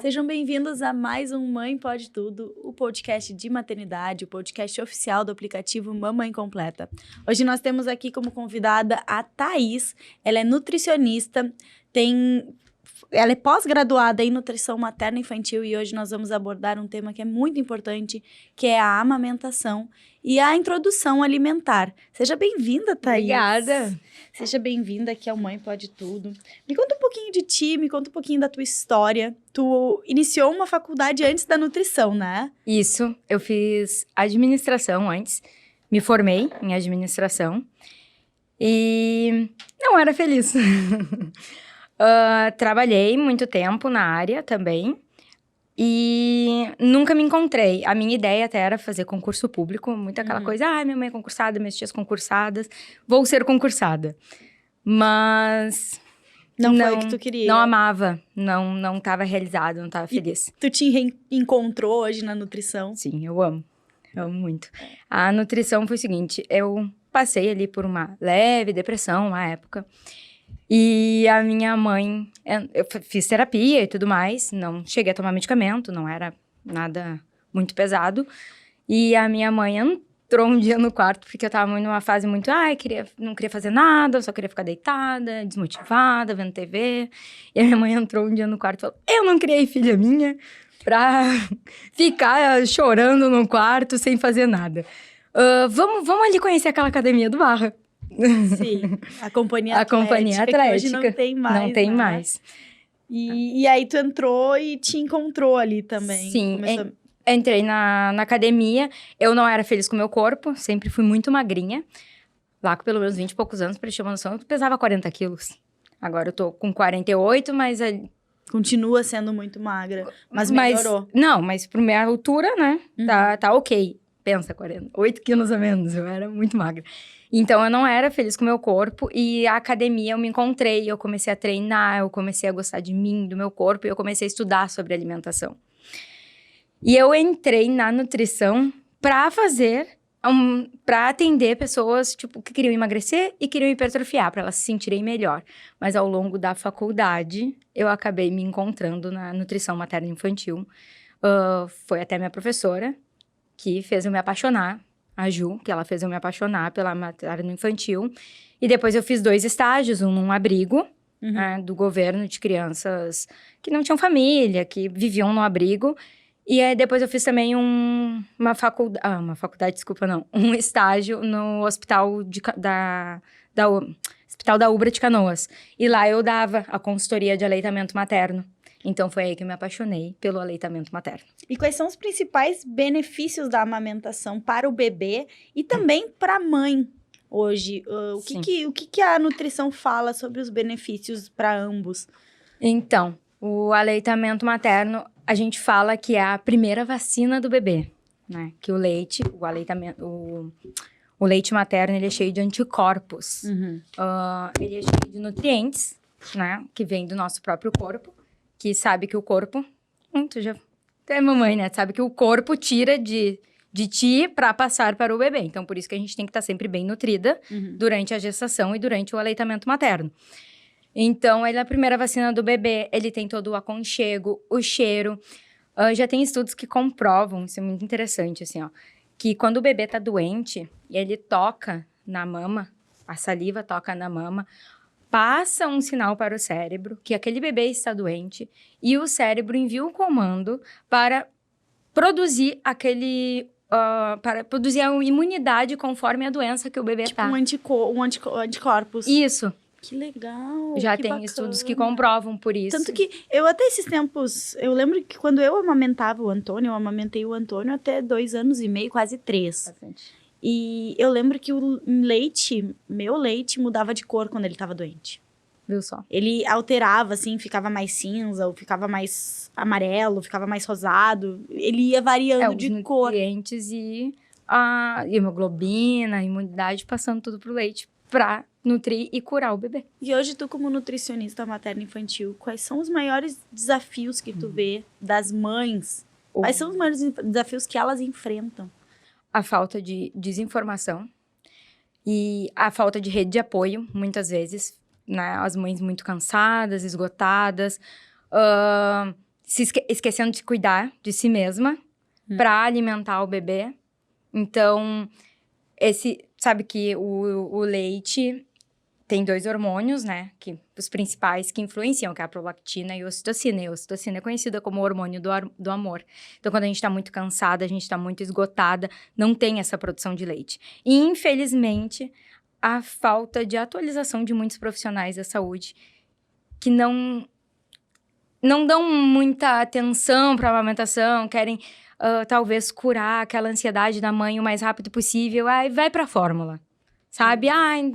Sejam bem-vindos a mais um Mãe Pode Tudo, o podcast de maternidade, o podcast oficial do aplicativo Mamãe Completa. Hoje nós temos aqui como convidada a Thaís. Ela é nutricionista, ela é pós-graduada em nutrição materna e infantil e hoje nós vamos abordar um tema que é muito importante, que é a amamentação e a introdução alimentar. Seja bem-vinda, Thaís. Obrigada. Seja bem-vinda aqui ao Mãe Pode Tudo. Me conta um pouquinho de ti, me conta um pouquinho da tua história. Tu iniciou uma faculdade antes da nutrição, né? Isso, eu fiz administração antes, me formei em administração e não era feliz. Trabalhei muito tempo na área também e nunca me encontrei. A minha ideia até era fazer concurso público, muito aquela coisa, minha mãe é concursada, minhas tias concursadas, vou ser concursada. Mas não foi o que tu queria. Não amava, não estava realizada, não estava feliz. Tu te reencontrou hoje na nutrição? Sim, eu amo muito. A nutrição foi o seguinte, eu passei ali por uma leve depressão na época. E a minha mãe, eu fiz terapia e tudo mais, não cheguei a tomar medicamento, não era nada muito pesado. E a minha mãe entrou um dia no quarto, porque eu tava numa fase muito, não queria fazer nada, eu só queria ficar deitada, desmotivada, vendo TV. E a minha mãe entrou um dia no quarto e falou, eu não criei filha minha pra ficar chorando no quarto sem fazer nada. Vamos ali conhecer aquela academia do Barra. Sim, a companhia atlética. Que hoje não tem mais. Não tem mais. E aí tu entrou e te encontrou ali também. Sim, entrei na academia. Eu não era feliz com o meu corpo, sempre fui muito magrinha. Lá com pelo menos 20 e poucos anos, pra te ter uma noção, eu pesava 40 quilos. Agora eu tô com 48, mas... Continua sendo muito magra, mas melhorou. Mas pra minha altura, né, tá ok. Pensa, 8 quilos a menos, eu era muito magra. Então, eu não era feliz com o meu corpo e a academia eu me encontrei, eu comecei a treinar, eu comecei a gostar de mim, do meu corpo e eu comecei a estudar sobre alimentação. E eu entrei na nutrição pra atender pessoas, tipo, que queriam emagrecer e queriam hipertrofiar, pra elas se sentirem melhor. Mas ao longo da faculdade, eu acabei me encontrando na nutrição materna e infantil. Foi até minha professora que fez eu me apaixonar, a Ju, que ela fez eu me apaixonar pela materno infantil. E depois eu fiz 2 estágios, um num abrigo do governo de crianças que não tinham família, que viviam no abrigo. E aí depois eu fiz também um estágio no hospital Hospital da Ubra de Canoas. E lá eu dava a consultoria de aleitamento materno. Então, foi aí que eu me apaixonei pelo aleitamento materno. E quais são os principais benefícios da amamentação para o bebê e também para a mãe hoje? O que a nutrição fala sobre os benefícios para ambos? Então, o aleitamento materno, a gente fala que é a primeira vacina do bebê, né? Que o leite, o leite materno, ele é cheio de anticorpos. Ele é cheio de nutrientes, né? Que vem do nosso próprio corpo. Que sabe que o corpo... Tu já é mamãe, né? Sabe que o corpo tira de ti para passar para o bebê. Então, por isso que a gente tem que estar sempre bem nutrida durante a gestação e durante o aleitamento materno. Então, ele é a primeira vacina do bebê. Ele tem todo o aconchego, o cheiro. Já tem estudos que comprovam, isso é muito interessante, assim, ó. Que quando o bebê tá doente e ele toca na mama, a saliva toca na mama... passa um sinal para o cérebro que aquele bebê está doente e o cérebro envia um comando para produzir para produzir a imunidade conforme a doença que o bebê tá. Anticorpos. Isso. Que legal. Já tem estudos que comprovam por isso. Tanto que eu até esses tempos, eu lembro que quando eu amamentava o Antônio, eu amamentei o Antônio até 2 anos e meio, quase 3. Bastante. E eu lembro que meu leite mudava de cor quando ele tava doente. Viu só? Ele alterava, assim, ficava mais cinza, ou ficava mais amarelo, ficava mais rosado. Ele ia variando de cor. Os nutrientes e a hemoglobina, a imunidade, passando tudo pro leite pra nutrir e curar o bebê. E hoje, tu como nutricionista materno-infantil, quais são os maiores desafios que tu vê das mães? Quais são os maiores desafios que elas enfrentam? A falta de desinformação e a falta de rede de apoio, muitas vezes, né? As mães muito cansadas, esgotadas, esquecendo de cuidar de si mesma para alimentar o bebê. Então, sabe que o leite tem 2 hormônios, né? Os principais que influenciam, que é a prolactina e a ocitocina. E a ocitocina é conhecida como o hormônio do amor. Então, quando a gente tá muito cansada, a gente tá muito esgotada, não tem essa produção de leite. E, infelizmente, a falta de atualização de muitos profissionais da saúde que não dão muita atenção para a amamentação, querem talvez curar aquela ansiedade da mãe o mais rápido possível, vai para a fórmula, sabe?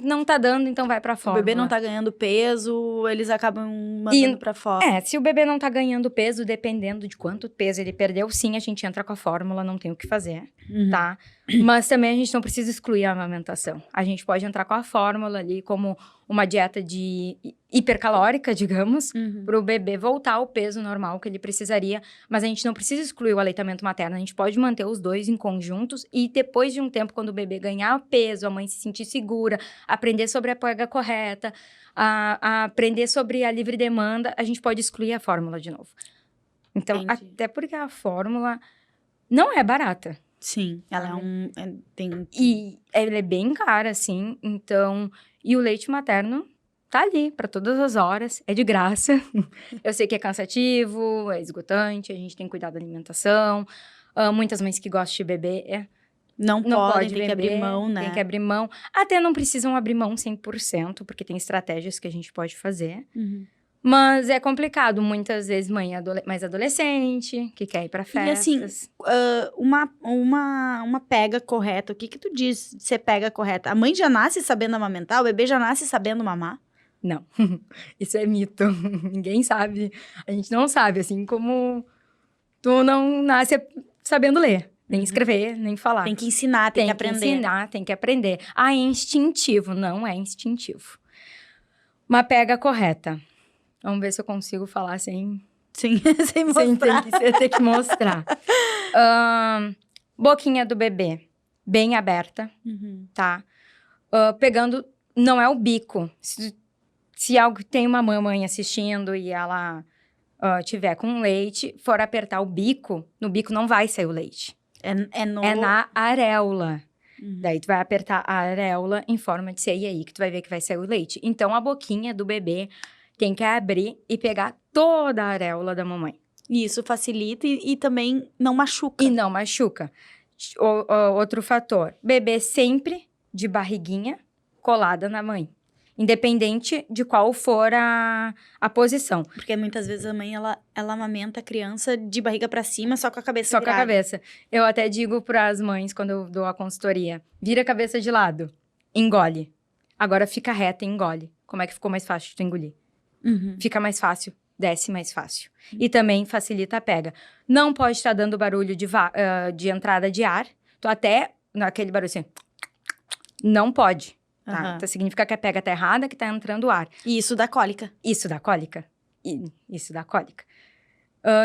Não tá dando, então vai para a fórmula. O bebê não tá ganhando peso, eles acabam mandando para fora. Se o bebê não tá ganhando peso, dependendo de quanto peso ele perdeu, sim, a gente entra com a fórmula, não tem o que fazer, tá? Mas também a gente não precisa excluir a amamentação. A gente pode entrar com a fórmula ali como uma dieta hipercalórica, digamos, para o bebê voltar ao peso normal que ele precisaria, mas a gente não precisa excluir o aleitamento materno, a gente pode manter os dois em conjuntos e depois de um tempo, quando o bebê ganhar peso, a mãe se sentir segura, aprender sobre a pega correta, a aprender sobre a livre demanda, a gente pode excluir a fórmula de novo. Então, até porque a fórmula não é barata. Sim, ela E ela é bem cara, assim, então... E o leite materno tá ali para todas as horas, é de graça. Eu sei que é cansativo, é esgotante, a gente tem que cuidar da alimentação. Muitas mães que gostam de beber... Não pode, tem que abrir mão, né? Tem que abrir mão. Até não precisam abrir mão 100%, porque tem estratégias que a gente pode fazer. Mas é complicado. Muitas vezes, mãe mais adolescente, que quer ir pra festas. E assim, uma pega correta, o que tu diz de ser pega correta? A mãe já nasce sabendo amamentar? O bebê já nasce sabendo mamar? Não. Isso é mito. Ninguém sabe. A gente não sabe, assim como tu não nasce sabendo ler. Nem escrever, nem falar. Tem que ensinar, tem que aprender. Tem que ensinar, tem que aprender. É instintivo. Não é instintivo. Uma pega correta. Vamos ver se eu consigo falar sem... Sem mostrar. Sem ter que mostrar. Boquinha do bebê. Bem aberta, tá? Pegando... Não é o bico. Se tem uma mamãe assistindo e ela tiver com leite, for apertar o bico, no bico não vai sair o leite. É na areola. Daí tu vai apertar a areola em forma de C e aí que tu vai ver que vai sair o leite. Então, a boquinha do bebê tem que abrir e pegar toda a areola da mamãe. Isso facilita e também não machuca. E não machuca. Outro fator, bebê sempre de barriguinha colada na mãe. Independente de qual for a posição. Porque muitas vezes a mãe, ela amamenta a criança de barriga pra cima, só com a cabeça virada. Só com a cabeça. Eu até digo pras mães, quando eu dou a consultoria, vira a cabeça de lado, engole. Agora fica reta e engole. Como é que ficou mais fácil de tu engolir? Fica mais fácil, desce mais fácil. E também facilita a pega. Não pode estar dando barulho de entrada de ar. Tu até, naquele barulho assim, não pode. Tá? Então, significa que a pega tá errada, que tá entrando ar. E isso dá cólica. Isso dá cólica. Isso dá cólica.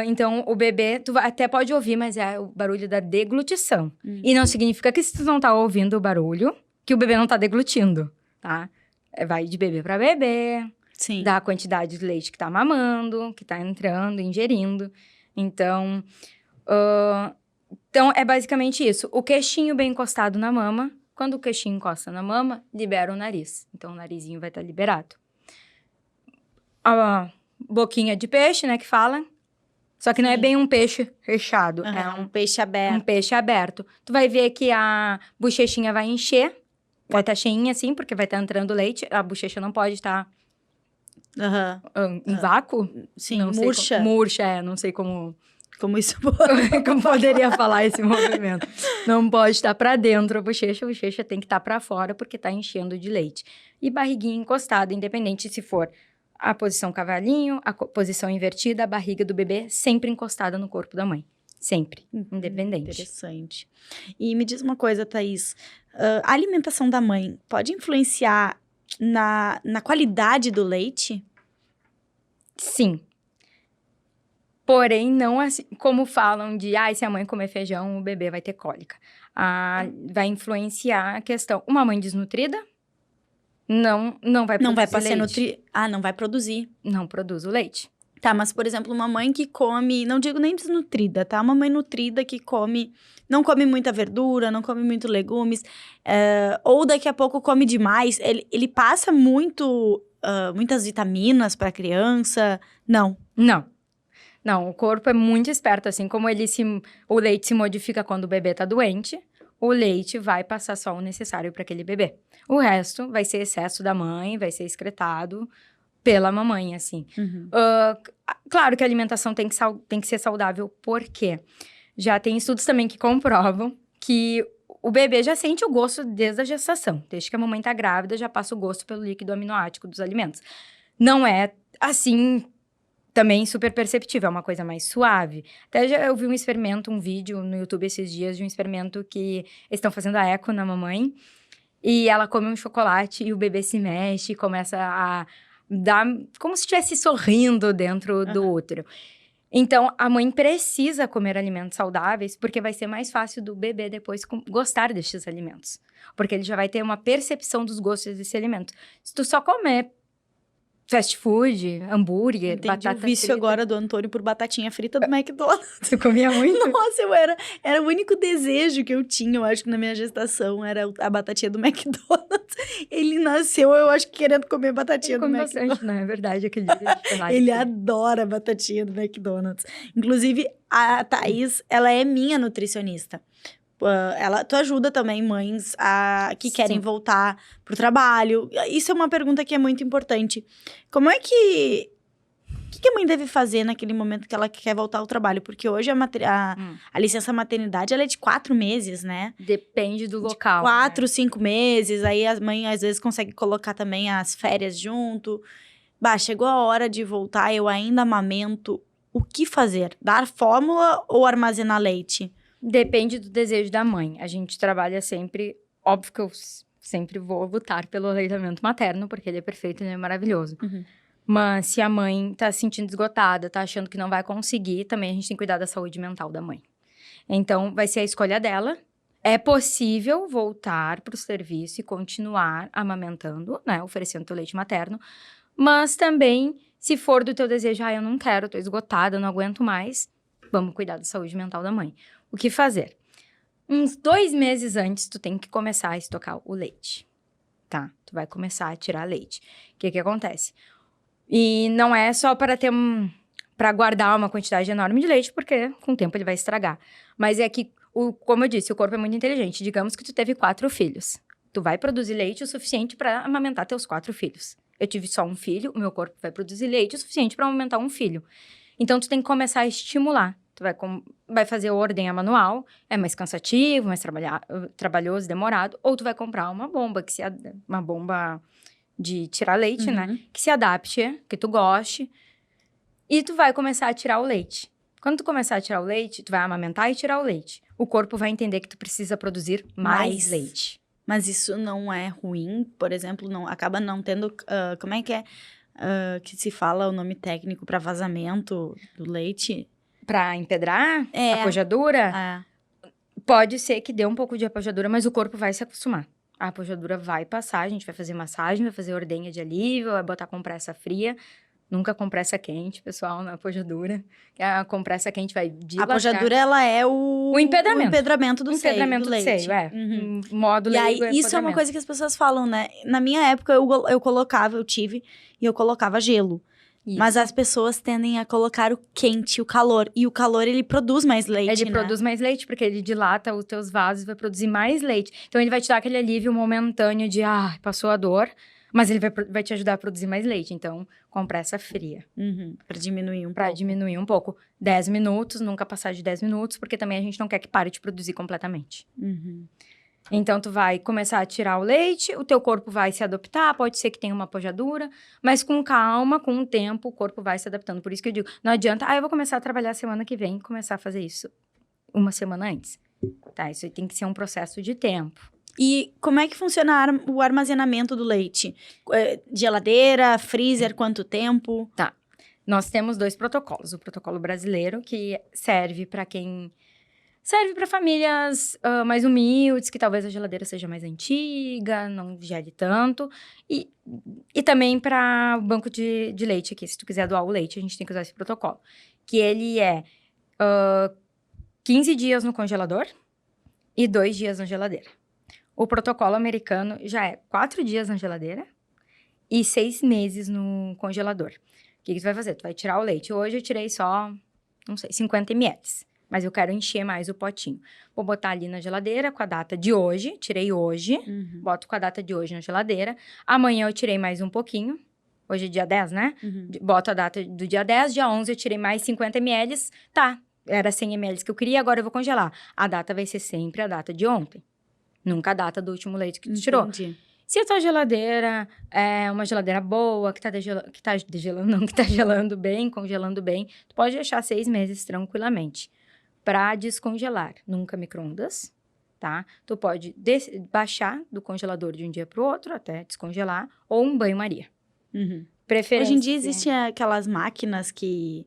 Então, o bebê, tu até pode ouvir, mas é o barulho da deglutição. E não significa que se tu não tá ouvindo o barulho, que o bebê não tá deglutindo, tá? Vai de bebê pra bebê. Sim. Da quantidade de leite que tá mamando, que tá entrando, ingerindo. Então, é basicamente isso. O queixinho bem encostado na mama. Quando o queixinho encosta na mama, libera o nariz. Então, o narizinho vai estar liberado. A boquinha de peixe, né, que fala. Só que não é bem um peixe fechado. É um peixe aberto. Um peixe aberto. Tu vai ver que a bochechinha vai encher. Vai estar cheinha, assim, porque vai estar entrando leite. A bochecha não pode estar em vácuo. Sim, não murcha. Murcha, não sei como isso como poderia falar esse movimento. Não pode estar para dentro a bochecha tem que estar para fora porque está enchendo de leite. E barriguinha encostada, independente se for a posição cavalinho, a posição invertida, a barriga do bebê sempre encostada no corpo da mãe. Sempre, independente. Interessante. E me diz uma coisa, Thaís. A alimentação da mãe pode influenciar na qualidade do leite? Sim. Porém, não assim, como falam de, se a mãe comer feijão, o bebê vai ter cólica. Vai influenciar a questão. Uma mãe desnutrida não vai produzir não vai leite. Não vai produzir. Não produz o leite. Tá, mas, por exemplo, uma mãe que come, não digo nem desnutrida, tá? Uma mãe nutrida que não come muita verdura, não come muito legumes, ou daqui a pouco come demais, ele passa muitas vitaminas pra criança? Não. Não, o corpo é muito esperto, assim como o leite se modifica quando o bebê tá doente, o leite vai passar só o necessário para aquele bebê. O resto vai ser excesso da mãe, vai ser excretado pela mamãe, assim. Claro que a alimentação tem que ser saudável, por quê? Já tem estudos também que comprovam que o bebê já sente o gosto desde a gestação. Desde que a mamãe tá grávida, já passa o gosto pelo líquido aminoático dos alimentos. Não é, assim, também super perceptível, é uma coisa mais suave. Até eu vi um vídeo no YouTube esses dias de um experimento que eles estão fazendo a eco na mamãe. E ela come um chocolate e o bebê se mexe e começa a dar como se estivesse sorrindo dentro do útero. Então, a mãe precisa comer alimentos saudáveis, porque vai ser mais fácil do bebê depois gostar destes alimentos. Porque ele já vai ter uma percepção dos gostos desse alimento. Se tu só comer fast food, hambúrguer, batata o vício frita. agora do Antônio por batatinha frita do McDonald's. Você comia muito? Nossa, era o único desejo que eu tinha, eu acho que na minha gestação, era a batatinha do McDonald's. Ele nasceu, eu acho que querendo comer batatinha do McDonald's. Bastante, não é verdade, aquele dia de chocolate. Ele adora a batatinha do McDonald's. Inclusive, a Thaís, ela é minha nutricionista. Tu ajuda também mães que querem voltar pro trabalho. Isso é uma pergunta que é muito importante. Como é que... O que a mãe deve fazer naquele momento que ela quer voltar ao trabalho? Porque hoje a licença maternidade, ela é de 4 meses, né? Depende do local. 4, 5 meses. Aí a mãe, às vezes, consegue colocar também as férias junto. Chegou a hora de voltar, eu ainda amamento. O que fazer? Dar fórmula ou armazenar leite? Depende do desejo da mãe. A gente trabalha sempre... Óbvio que eu sempre vou lutar pelo aleitamento materno, porque ele é perfeito, ele é maravilhoso. Mas se a mãe tá se sentindo esgotada, tá achando que não vai conseguir, também a gente tem que cuidar da saúde mental da mãe. Então, vai ser a escolha dela. É possível voltar pro serviço e continuar amamentando, né? Oferecendo teu leite materno. Mas também, se for do teu desejo, eu não quero, tô esgotada, não aguento mais, vamos cuidar da saúde mental da mãe. O que fazer? Uns 2 meses antes, tu tem que começar a estocar o leite, tá? Tu vai começar a tirar leite. O que acontece? E não é só para para guardar uma quantidade enorme de leite, porque com o tempo ele vai estragar. Mas é que, como eu disse, o corpo é muito inteligente. Digamos que tu teve 4 filhos. Tu vai produzir leite o suficiente para amamentar teus 4 filhos. Eu tive só um filho, o meu corpo vai produzir leite o suficiente para amamentar um filho. Então, tu tem que começar a estimular. Tu vai fazer ordenha manual, é mais cansativo, mais trabalhoso, demorado. Ou tu vai comprar uma bomba, uma bomba de tirar leite, né? Que se adapte, que tu goste. E tu vai começar a tirar o leite. Quando tu começar a tirar o leite, tu vai amamentar e tirar o leite. O corpo vai entender que tu precisa produzir mais leite. Mas isso não é ruim? Por exemplo, acaba não tendo... como é que é que se fala o nome técnico para vazamento do leite? Pra empedrar? Apojadura? Pode ser que dê um pouco de apojadura, mas o corpo vai se acostumar. A apojadura vai passar, a gente vai fazer massagem, vai fazer ordenha de alívio, vai botar compressa fria. Nunca compressa quente, pessoal, na apojadura. A compressa quente vai dilatar. A apojadura, ela é o empedramento do seio, empedramento do leite. Modo leigo aí, isso é uma coisa que as pessoas falam, né? Na minha época, eu tive gelo. Isso. Mas as pessoas tendem a colocar o quente, o calor. E o calor, ele produz mais leite, Ele produz mais leite, porque ele dilata os teus vasos e vai produzir mais leite. Então, ele vai te dar aquele alívio momentâneo de, passou a dor. Mas ele vai te ajudar a produzir mais leite. Então, compressa fria. Pra diminuir um pouco. Pra diminuir um pouco. 10 minutos, nunca passar de 10 minutos. Porque também a gente não quer que pare de produzir completamente. Então, tu vai começar a tirar o leite, o teu corpo vai se adaptar, pode ser que tenha uma apojadura, mas com calma, com o tempo, o corpo vai se adaptando. Por isso que eu digo, não adianta, eu vou começar a trabalhar semana que vem, começar a fazer isso uma semana antes. Tá, isso aí tem que ser um processo de tempo. E como é que funciona o armazenamento do leite? Geladeira, freezer, quanto tempo? Tá, nós temos 2 protocolos. O protocolo brasileiro, que serve para quem Serve para famílias mais humildes, que talvez a geladeira seja mais antiga, não gele tanto. E também para banco de leite aqui. Se tu quiser doar o leite, a gente tem que usar esse protocolo. Que ele é 15 dias no congelador e 2 dias na geladeira. O protocolo americano já é 4 dias na geladeira e 6 meses no congelador. O que tu vai fazer? Tu vai tirar o leite. Hoje eu tirei só, não sei, 50 ml. Mas eu quero encher mais o potinho. Vou botar ali na geladeira com a data de hoje. Tirei hoje. Boto com a data de hoje na geladeira. Amanhã eu tirei mais um pouquinho. Hoje é dia 10, né? Boto a data do dia 10. Dia 11 eu tirei mais 50 ml. Tá, era 100 ml que eu queria, agora eu vou congelar. A data vai ser sempre a data de ontem. Nunca a data do último leite que tu tirou. Se a tua geladeira é uma geladeira boa, que tá gelando bem, congelando bem, tu pode deixar 6 meses tranquilamente. Para descongelar, nunca micro-ondas, tá? Tu pode baixar do congelador de um dia para o outro até descongelar, ou um banho-maria. Preferência. Hoje em dia existem aquelas máquinas que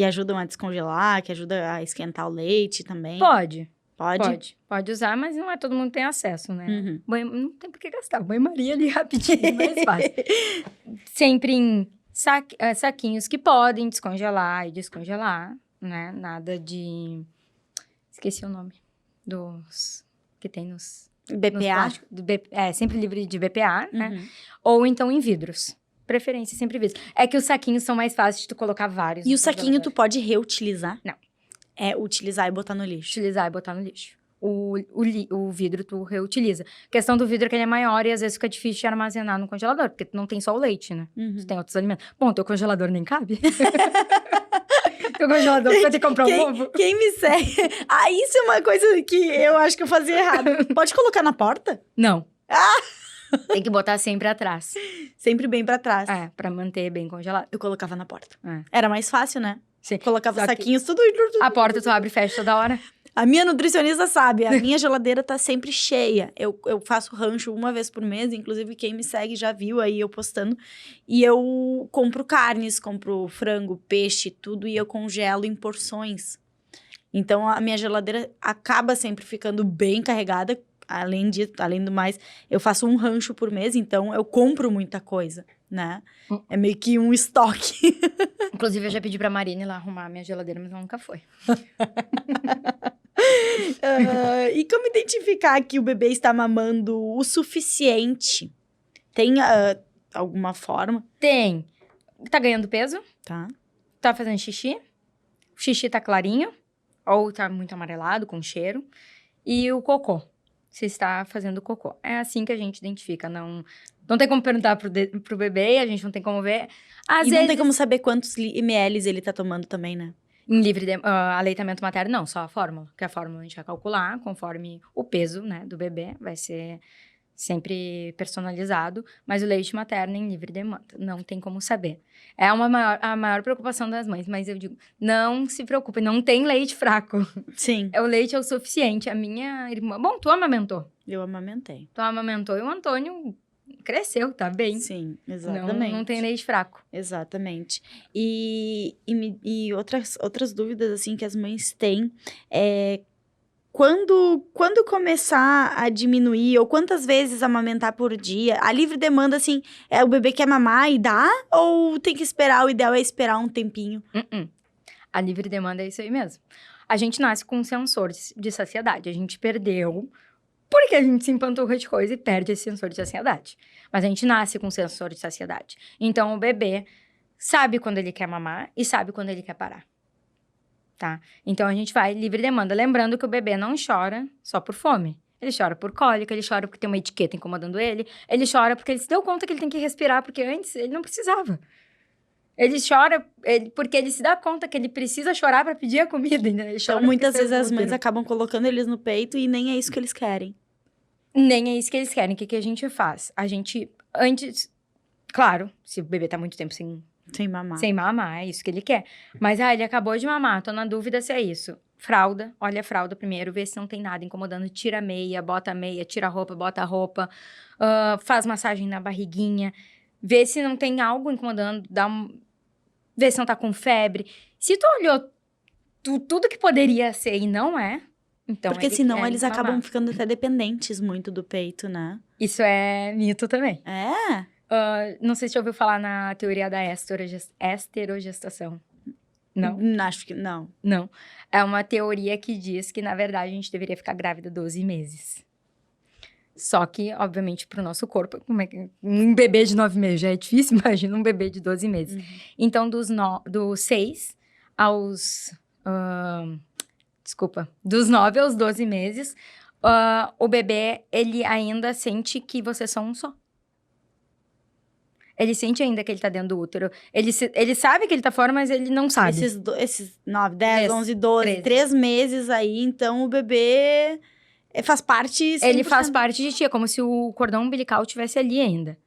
ajudam a descongelar, que ajudam a esquentar o leite também. Pode. Pode? Pode usar, mas não é todo mundo que tem acesso, né? Não tem por que gastar. Banho-maria ali rapidinho, mais fácil. Sempre em saquinhos que podem descongelar e descongelar, né? Nada de... Esqueci o nome dos que tem nos... BPA? Sempre livre de BPA, né? Ou então em vidros. Preferência sempre vidros. É que os saquinhos são mais fáceis de tu colocar vários. E o saquinho tu pode reutilizar? Não. É utilizar e botar no lixo. Utilizar e botar no lixo. O vidro tu reutiliza. A questão do vidro é que ele é maior e às vezes fica difícil de armazenar no congelador, porque tu não tem só o leite, né? Tu tem outros alimentos. Bom, teu congelador nem cabe. Teu congelador vai ter que comprar um novo. Quem me segue... isso é uma coisa que eu acho que eu fazia errado. Pode colocar na porta? Não. Tem que botar sempre atrás. Sempre bem pra trás. Pra manter bem congelado. Eu colocava na porta. Era mais fácil, né? Sim. Colocava saquinhos, tudo... A porta tu abre e fecha toda hora. A minha nutricionista sabe, a minha geladeira tá sempre cheia. Eu faço rancho uma vez por mês, inclusive quem me segue já viu aí eu postando. E eu compro carnes, compro frango, peixe, tudo, e eu congelo em porções. Então, a minha geladeira acaba sempre ficando bem carregada. Além do mais, eu faço um rancho por mês, então eu compro muita coisa, né? É meio que um estoque. Inclusive, eu já pedi pra Marina ir lá arrumar a minha geladeira, mas ela nunca foi. E como identificar que o bebê está mamando o suficiente? Tem alguma forma? Tem. Tá ganhando peso? Tá. Tá fazendo xixi? O xixi tá clarinho? Ou tá muito amarelado, com cheiro? E o cocô? Se está fazendo cocô. É assim que a gente identifica. Não tem como perguntar pro bebê, a gente não tem como ver. Às vezes, não tem como saber quantos ml ele tá tomando também, né? Em livre aleitamento materno, não, só a fórmula. Porque a fórmula a gente vai calcular conforme o peso, né, do bebê. Vai ser sempre personalizado. Mas o leite materno em livre demanda. Não tem como saber. É a maior preocupação das mães. Mas eu digo, não se preocupe, não tem leite fraco. Sim. O leite é o suficiente. A minha irmã... Bom, tu amamentou. Eu amamentei. Tu amamentou e o Antônio cresceu, tá bem. Sim, exatamente. Não tem leite fraco. Exatamente. E outras dúvidas, assim, que as mães têm é... Quando começar a diminuir, ou quantas vezes amamentar por dia? A livre demanda, assim, o bebê quer mamar e dá? Ou tem que esperar, o ideal é esperar um tempinho? A livre demanda é isso aí mesmo. A gente nasce com um sensor de saciedade. A gente perdeu porque a gente se empanturra de coisa e perde esse sensor de saciedade. Mas a gente nasce com um sensor de saciedade. Então, o bebê sabe quando ele quer mamar e sabe quando ele quer parar. Tá? Então, a gente vai livre demanda. Lembrando que o bebê não chora só por fome. Ele chora por cólica, ele chora porque tem uma etiqueta incomodando ele. Ele chora porque ele se deu conta que ele tem que respirar, porque antes ele não precisava. Ele chora porque ele se dá conta que ele precisa chorar para pedir a comida. Né? Ele chora então, muitas vezes as mães acabam colocando eles no peito e nem é isso que eles querem. Nem é isso que eles querem. O que a gente faz? A gente, antes... Claro, se o bebê tá muito tempo sem mamar, é isso que ele quer. Mas, ele acabou de mamar, tô na dúvida se é isso. Fralda, olha a fralda primeiro, vê se não tem nada incomodando. Tira a meia, tira a roupa, bota a roupa. Faz massagem na barriguinha. Vê se não tem algo incomodando, vê se não tá com febre. Se tu olhou tudo que poderia ser e não é, Então, Porque ele senão quer eles mamar. acabam ficando até dependentes muito do peito, né? Isso é mito também. É? Não sei se você ouviu falar na teoria da esterogestação. Não? Acho que não. Não. É uma teoria que diz que, na verdade, a gente deveria ficar grávida 12 meses. Só que, obviamente, para o nosso corpo, como é que um bebê de 9 meses já é difícil, imagina um bebê de 12 meses. Então, dos 6 aos... dos 9 aos 12 meses, o bebê, ele ainda sente que vocês são um só. Ele sente ainda que ele tá dentro do útero. Ele sabe que ele tá fora, mas ele não sabe. Esses 9, 10, Esse, 11, 12, 13. 3 meses aí, então o bebê faz parte 100%. Ele faz parte de ti, é como se o cordão umbilical tivesse ali ainda.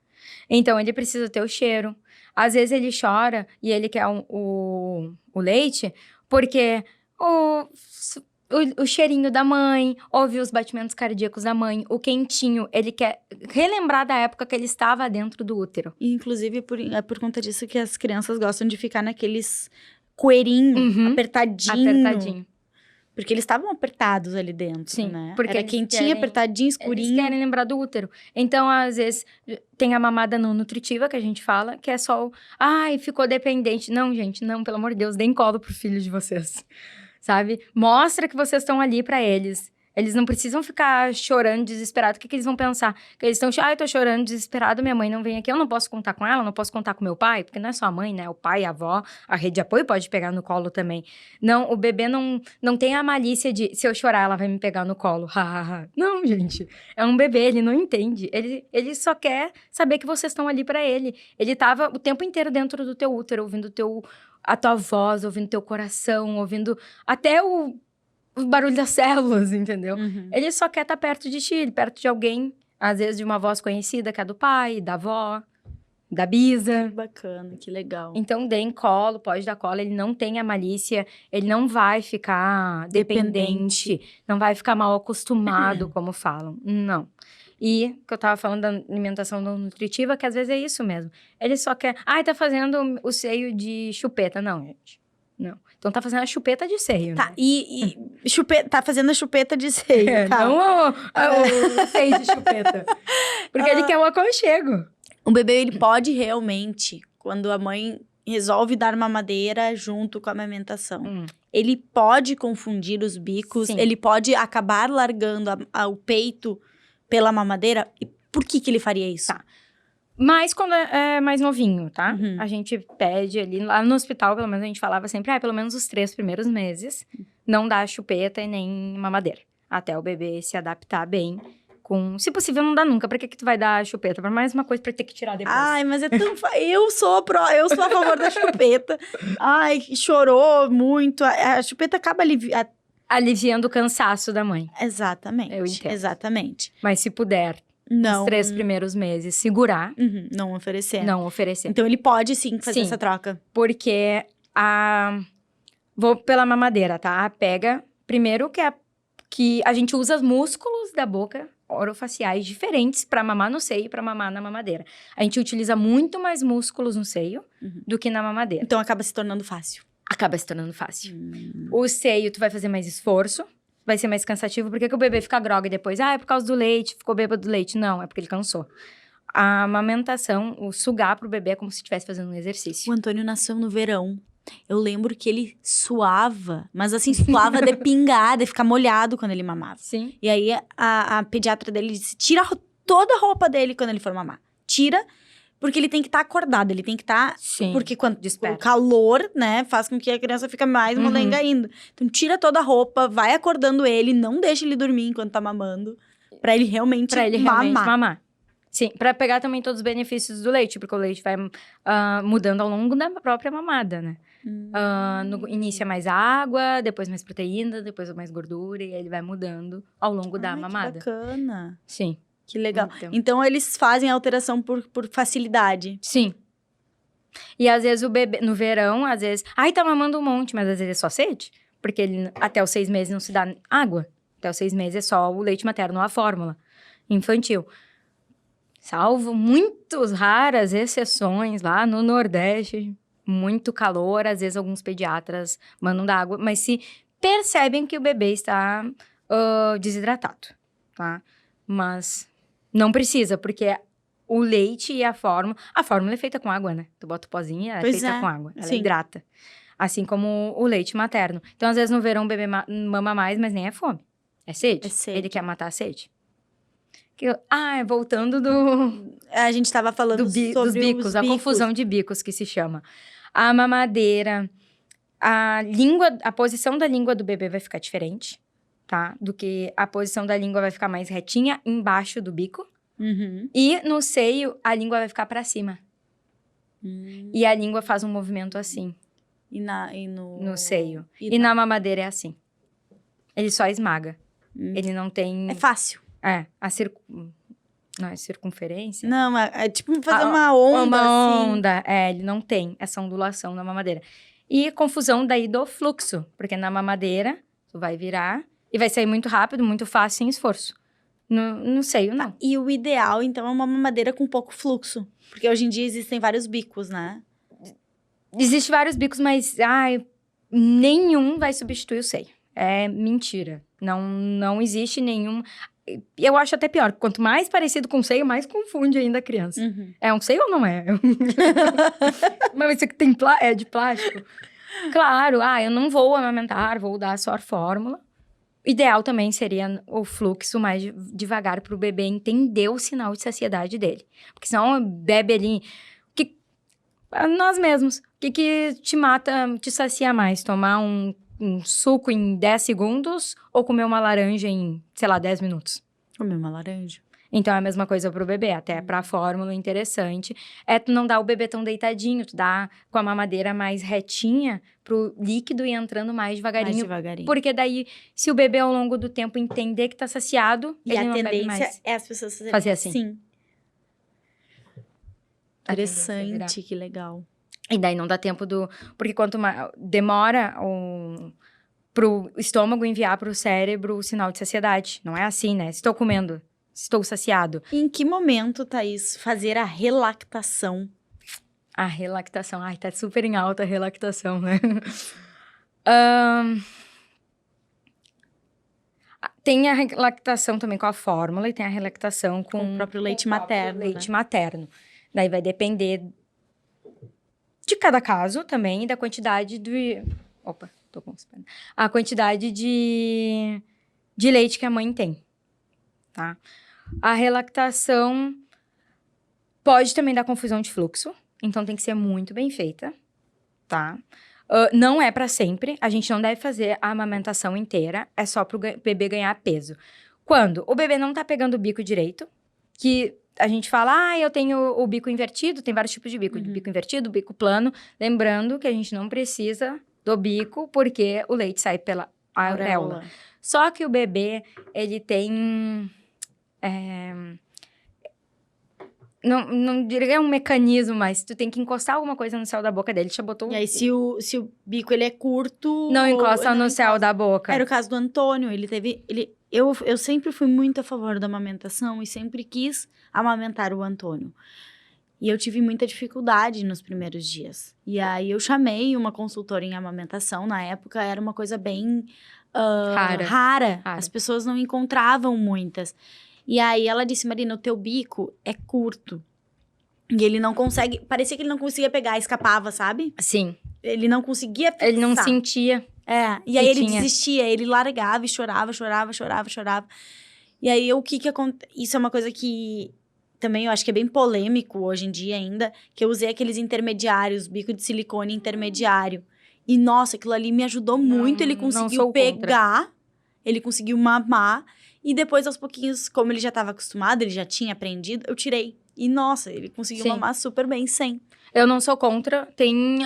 Então, ele precisa ter o cheiro. Às vezes, ele chora e ele quer o leite, porque o cheirinho da mãe, ouvir os batimentos cardíacos da mãe, o quentinho, ele quer relembrar da época que ele estava dentro do útero. E, inclusive, é por conta disso que as crianças gostam de ficar naqueles coeirinho, apertadinho. Porque eles estavam apertados ali dentro, Sim, né? porque Era eles quentinho, querem- apertadinho, escurinho. Eles querem lembrar do útero. Então, às vezes, tem a mamada não nutritiva, que a gente fala, que é só ai, ficou dependente. Não, gente, não, pelo amor de Deus, deem colo pro filho de vocês, sabe? Mostra que vocês estão ali pra eles. Eles não precisam ficar chorando, desesperado. O que eles vão pensar? Que eles estão, eu tô chorando, desesperado, minha mãe não vem aqui, eu não posso contar com ela, não posso contar com meu pai, porque não é só a mãe, né? O pai, a avó, a rede de apoio pode pegar no colo também. Não, o bebê não tem a malícia de, se eu chorar, ela vai me pegar no colo. Não, gente. É um bebê, ele não entende. Ele só quer saber que vocês estão ali pra ele. Ele tava o tempo inteiro dentro do teu útero, ouvindo a tua voz, ouvindo teu coração, ouvindo até o barulho das células, entendeu? Ele só quer estar perto de ti, perto de alguém, às vezes de uma voz conhecida, que é do pai, da avó, da bisa. Que bacana, que legal. Então, deem colo, pode dar colo, ele não tem a malícia, ele não vai ficar dependente, não vai ficar mal acostumado, como falam, não. E, que eu tava falando da alimentação não nutritiva, que às vezes é isso mesmo. Ele só quer, tá fazendo o seio de chupeta. Não, gente, não. Então, tá fazendo a chupeta de seio, Tá, né? e tá fazendo a chupeta de seio, tá? Não o seio de chupeta. Porque ele quer um aconchego. O bebê, ele pode realmente, quando a mãe resolve dar mamadeira junto com a amamentação, ele pode confundir os bicos, Sim. ele pode acabar largando o peito pela mamadeira. E por que ele faria isso? Tá. Mas quando é mais novinho, tá? Uhum. A gente pede ali, lá no hospital, pelo menos a gente falava sempre, pelo menos os 3 primeiros meses, não dá chupeta e nem mamadeira. Até o bebê se adaptar bem. Se possível, não dá nunca. Pra que tu vai dar chupeta? Pra mais uma coisa pra ter que tirar depois. Ai, mas é tão... eu sou a favor da chupeta. Ai, chorou muito. A chupeta acaba aliviando o cansaço da mãe. Exatamente. Eu entendo. Exatamente. Mas se puder, Não. nos 3 primeiros meses, segurar, Não oferecer. não oferecer. Então, ele pode sim fazer Sim. essa troca. Porque vou pela mamadeira, tá? Pega, primeiro que a gente usa os músculos da boca orofaciais diferentes pra mamar no seio e pra mamar na mamadeira. A gente utiliza muito mais músculos no seio do que na mamadeira. Então, acaba se tornando fácil. Acaba se tornando fácil. O seio, tu vai fazer mais esforço, vai ser mais cansativo. Por que o bebê fica grogue depois? É por causa do leite, ficou bêbado do leite. Não, é porque ele cansou. A amamentação, o sugar pro bebê é como se estivesse fazendo um exercício. O Antônio nasceu no verão. Eu lembro que ele suava, mas assim, suava de pingar, de ficar molhado quando ele mamava. Sim. E aí, a pediatra dele disse, tira toda a roupa dele quando ele for mamar. Tira, porque ele tem que estar acordado, ele tem que estar... Sim. Porque quando Desperta. o calor, né, faz com que a criança fique mais molenga ainda. Então, tira toda a roupa, vai acordando ele, não deixa ele dormir enquanto tá mamando, pra ele realmente mamar. Sim, pra pegar também todos os benefícios do leite, porque o leite vai mudando ao longo da própria mamada, né? No início é mais água, depois mais proteína, depois mais gordura, e ele vai mudando ao longo da mamada. Que bacana. Sim. Que legal. Então. Então, eles fazem a alteração por facilidade. Sim. E às vezes o bebê, no verão, às vezes... tá mamando um monte, mas às vezes é só sede. Porque ele, até os 6 meses não se dá água. Até os 6 meses é só o leite materno, a fórmula infantil. Salvo muitas raras exceções lá no Nordeste, muito calor, às vezes alguns pediatras mandam dar água, mas se percebem que o bebê está desidratado, tá? Mas não precisa, porque o leite e a fórmula é feita com água, né? Tu bota o pozinho e ela é feita com água, ela hidrata. Assim como o leite materno. Então, às vezes, no verão, o bebê mama mais, mas nem é fome. É sede. Ele quer matar a sede. Voltando do... A gente estava falando sobre dos bicos, a confusão de bicos que se chama. A mamadeira, a posição da língua do bebê vai ficar diferente, tá? Do que a posição da língua vai ficar mais retinha embaixo do bico. Uhum. E no seio, a língua vai ficar para cima. E a língua faz um movimento assim. No seio. E na mamadeira é assim. Ele só esmaga. Ele não tem... É fácil. Não é circunferência? Não, é tipo fazer uma onda, Uma onda, ele não tem essa ondulação na mamadeira. E confusão daí do fluxo, porque na mamadeira, tu vai virar e vai sair muito rápido, muito fácil, sem esforço. No seio, não. E o ideal, então, é uma mamadeira com pouco fluxo. Porque hoje em dia existem vários bicos, né? Existem vários bicos, mas nenhum vai substituir o seio. É mentira. Não existe nenhum... Eu acho até pior. Quanto mais parecido com o seio, mais confunde ainda a criança. Uhum. É um seio ou não é? Mas isso aqui é de plástico. Claro, eu não vou amamentar, vou dar só a fórmula. Ideal também seria o fluxo mais devagar para o bebê entender o sinal de saciedade dele. Porque senão bebe ali... Nós mesmos. O que te mata, te sacia mais? Tomar um suco em 10 segundos ou comer uma laranja em, 10 minutos? Comer uma laranja. Então, é a mesma coisa pro bebê. Até pra fórmula, interessante. É tu não dar o bebê tão deitadinho. Tu dá com a mamadeira mais retinha pro líquido ir entrando mais devagarinho. Porque daí, se o bebê ao longo do tempo entender que tá saciado, ele não bebe mais. E a tendência é as pessoas fazer assim. Sim. Interessante, que legal. E daí não dá tempo Porque quanto mais... Demora pro estômago enviar pro cérebro o sinal de saciedade. Não é assim, né? Estou comendo. Estou saciado. Em que momento, Thaís, fazer a relactação? A relactação. Ai, tá super em alta a relactação, né? Tem a relactação também com a fórmula e tem a relactação com o próprio leite materno. Leite materno. Daí vai depender de cada caso também e da quantidade de... Opa, tô com a quantidade de leite que a mãe tem, tá? A relactação pode também dar confusão de fluxo, então tem que ser muito bem feita, tá? Não é para sempre, a gente não deve fazer a amamentação inteira, é só pro bebê ganhar peso. Quando o bebê não tá pegando o bico direito, que a gente fala, eu tenho o bico invertido, tem vários tipos de bico, bico invertido, bico plano, lembrando que a gente não precisa do bico, porque o leite sai pela auréola. Só que o bebê, ele tem... Não diria que é um mecanismo, mas tu tem que encostar alguma coisa no céu da boca dele. Já botou... E aí, se o bico ele é curto... Não encosta no céu da boca. Era o caso do Antônio. Eu sempre fui muito a favor da amamentação e sempre quis amamentar o Antônio. E eu tive muita dificuldade nos primeiros dias. E aí, eu chamei uma consultora em amamentação. Na época, era uma coisa bem rara. As pessoas não encontravam muitas. E aí, ela disse, Marina, o teu bico é curto. E ele não consegue... Parecia que ele não conseguia pegar, escapava, sabe? Sim. Ele não conseguia fixar. Ele não sentia. E aí ele desistia, ele largava e chorava. E aí, o que acontece... Isso é uma coisa que também eu acho que é bem polêmico hoje em dia ainda, que eu usei aqueles intermediários, bico de silicone intermediário. E, nossa, aquilo ali me ajudou muito. Ele conseguiu pegar, ele conseguiu mamar. E depois, aos pouquinhos, como ele já estava acostumado, ele já tinha aprendido, eu tirei. E, nossa, ele conseguiu mamar super bem, sem. Eu não sou contra. Tem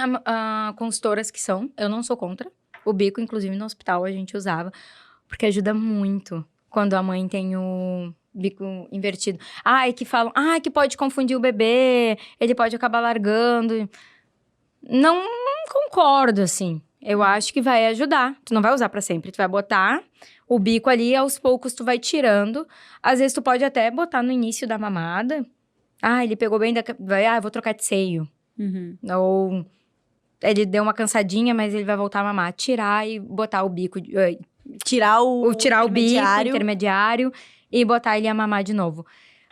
consultoras que são. Eu não sou contra. O bico, inclusive, no hospital, a gente usava. Porque ajuda muito quando a mãe tem o bico invertido. Que falam, que pode confundir o bebê, ele pode acabar largando. Não concordo, assim. Eu acho que vai ajudar. Tu não vai usar pra sempre. Tu vai botar o bico ali, aos poucos tu vai tirando. Às vezes tu pode até botar no início da mamada. Ele pegou bem, eu vou trocar de seio. Ou ele deu uma cansadinha, mas ele vai voltar a mamar. Tirar e botar o bico, Tirar o bico intermediário e botar ele a mamar de novo.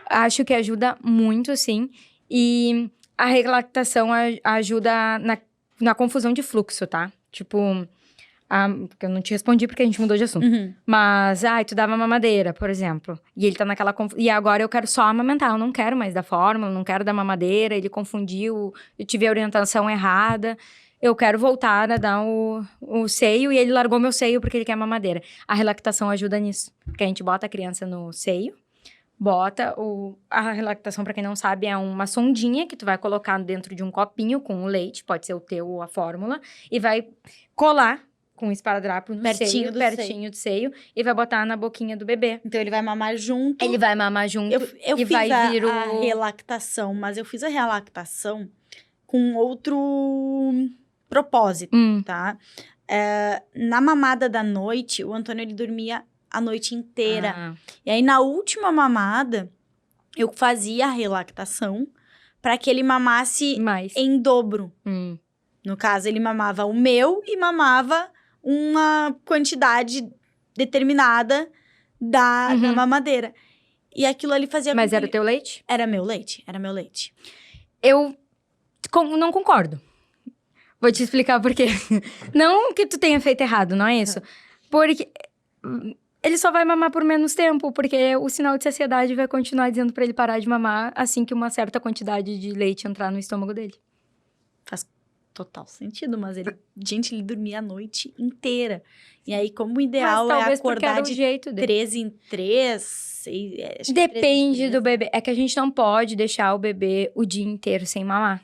Acho que ajuda muito, sim. E a relactação ajuda na confusão de fluxo, tá? Tipo, porque eu não te respondi porque a gente mudou de assunto. Mas, tu dava mamadeira, por exemplo. E ele tá naquela... E agora eu quero só amamentar. Eu não quero mais dar fórmula, não quero dar mamadeira. Ele confundiu, eu tive a orientação errada. Eu quero voltar a dar o seio e ele largou meu seio porque ele quer mamadeira. A relactação ajuda nisso. Porque a gente bota a criança no seio, a relactação, pra quem não sabe, é uma sondinha que tu vai colocar dentro de um copinho com o leite, pode ser o teu ou a fórmula, e vai colar com um esparadrapo no pertinho do seio, e vai botar na boquinha do bebê. Então, ele vai mamar junto. Ele vai mamar junto eu e fiz vai vir a relactação, mas eu fiz a relactação com outro propósito, tá? Na mamada da noite, o Antônio, ele dormia a noite inteira. E aí, na última mamada, eu fazia a relactação para que ele mamasse mais em dobro. No caso, ele mamava o meu e mamava uma quantidade determinada da mamadeira. E aquilo ali fazia... Mas era o teu leite? Era meu leite. Eu não concordo. Vou te explicar por quê. Não que tu tenha feito errado, não é isso. Porque... ele só vai mamar por menos tempo, porque o sinal de saciedade vai continuar dizendo pra ele parar de mamar assim que uma certa quantidade de leite entrar no estômago dele. Faz total sentido, mas ele dormia a noite inteira. E aí, como o ideal é acordar de 3 em 3... Depende do bebê. É que a gente não pode deixar o bebê o dia inteiro sem mamar.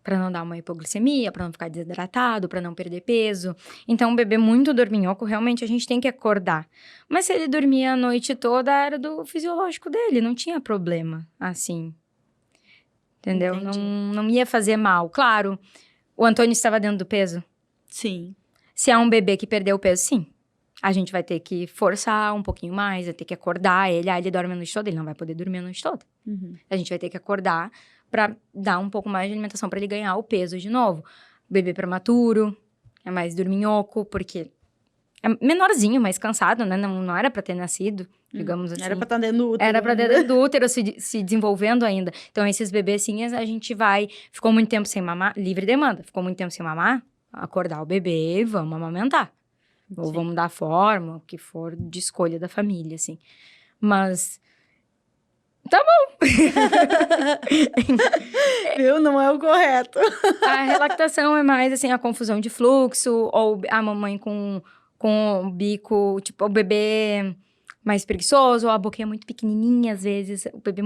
Pra não dar uma hipoglicemia, pra não ficar desidratado, pra não perder peso. Então, um bebê muito dorminhoco, realmente, a gente tem que acordar. Mas se ele dormia a noite toda, era do fisiológico dele, não tinha problema, assim. Entendeu? Não ia fazer mal. Claro, o Antônio estava dentro do peso? Sim. Se é um bebê que perdeu o peso, sim. A gente vai ter que forçar um pouquinho mais, vai ter que acordar ele. Ele dorme a noite toda, ele não vai poder dormir a noite toda. A gente vai ter que acordar pra dar um pouco mais de alimentação pra ele ganhar o peso de novo. Bebê prematuro, é mais dorminhoco, porque é menorzinho, mais cansado, né? Não era pra ter nascido, digamos assim. Era pra estar dentro do útero. Era pra dentro do útero se desenvolvendo ainda. Então, esses bebêzinhos, a gente ficou muito tempo sem mamar, livre demanda. Ficou muito tempo sem mamar, acordar o bebê e vamos amamentar. Ou vamos dar forma, o que for de escolha da família, assim. Mas... tá bom. Viu? Não é o correto. A relactação é mais, assim, a confusão de fluxo, ou a mamãe com o bico, tipo, o bebê mais preguiçoso, ou a boquinha muito pequenininha, às vezes. O bebê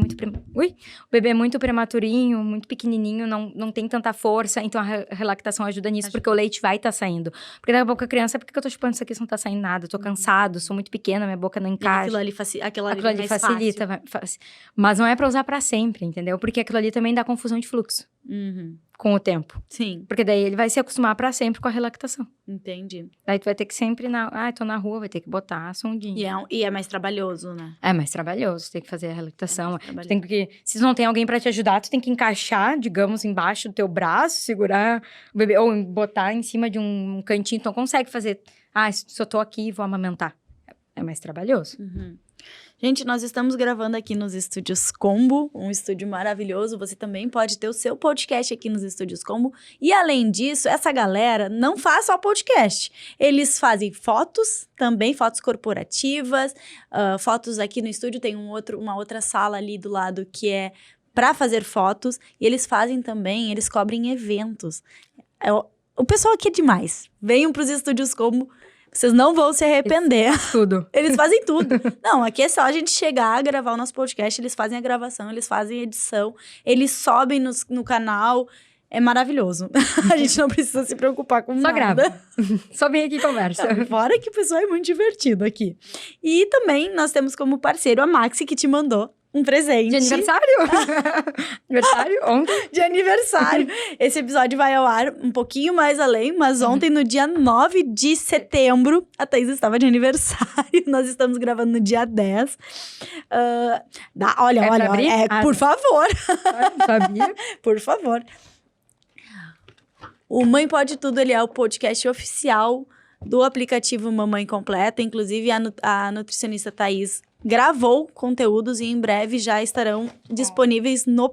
muito prematurinho, muito pequenininho, não tem tanta força. Então, a relactação ajuda nisso, porque o leite vai estar saindo. Porque daqui a pouco a criança, por que eu tô chupando isso aqui se não tá saindo nada? Eu tô cansado, sou muito pequena, minha boca não encaixa. Aquilo ali facilita. Mas não é pra usar pra sempre, entendeu? Porque aquilo ali também dá confusão de fluxo. Com o tempo. Sim. Porque daí ele vai se acostumar pra sempre com a relactação. Entendi. Daí tu vai ter que sempre, tô na rua, vai ter que botar a sondinha. E é mais trabalhoso, né? É mais trabalhoso, tem que fazer a relactação. Se não tem alguém pra te ajudar, tu tem que encaixar, digamos, embaixo do teu braço, segurar o bebê, ou botar em cima de um cantinho. Tu não consegue fazer, se eu tô aqui, vou amamentar. É mais trabalhoso. Gente, nós estamos gravando aqui nos Estúdios Combo, um estúdio maravilhoso. Você também pode ter o seu podcast aqui nos Estúdios Combo. E, além disso, essa galera não faz só podcast. Eles fazem fotos, também fotos corporativas. Fotos aqui no estúdio, tem uma outra sala ali do lado que é para fazer fotos. E eles fazem também, eles cobrem eventos. O pessoal aqui é demais. Venham para os Estúdios Combo. Vocês não vão se arrepender. Tudo. Eles fazem tudo. Não, aqui é só a gente chegar, gravar o nosso podcast, eles fazem a gravação, eles fazem a edição, eles sobem no canal. É maravilhoso. A gente não precisa se preocupar com nada. Só grava. Só vem aqui e conversa. Não, fora que o pessoal é muito divertido aqui. E também nós temos como parceiro a Maxi, que te mandou um presente. De aniversário? Aniversário? Ontem? De aniversário. Esse episódio vai ao ar um pouquinho mais além, mas ontem, no dia 9 de setembro, a Thaís estava de aniversário. Nós estamos gravando no dia 10. Olha. Por favor. Sabia? Por favor. O Mãe Pode Tudo, ele é o podcast oficial do aplicativo Mamãe Completa. Inclusive, a nutricionista Thaís gravou conteúdos e em breve já estarão disponíveis no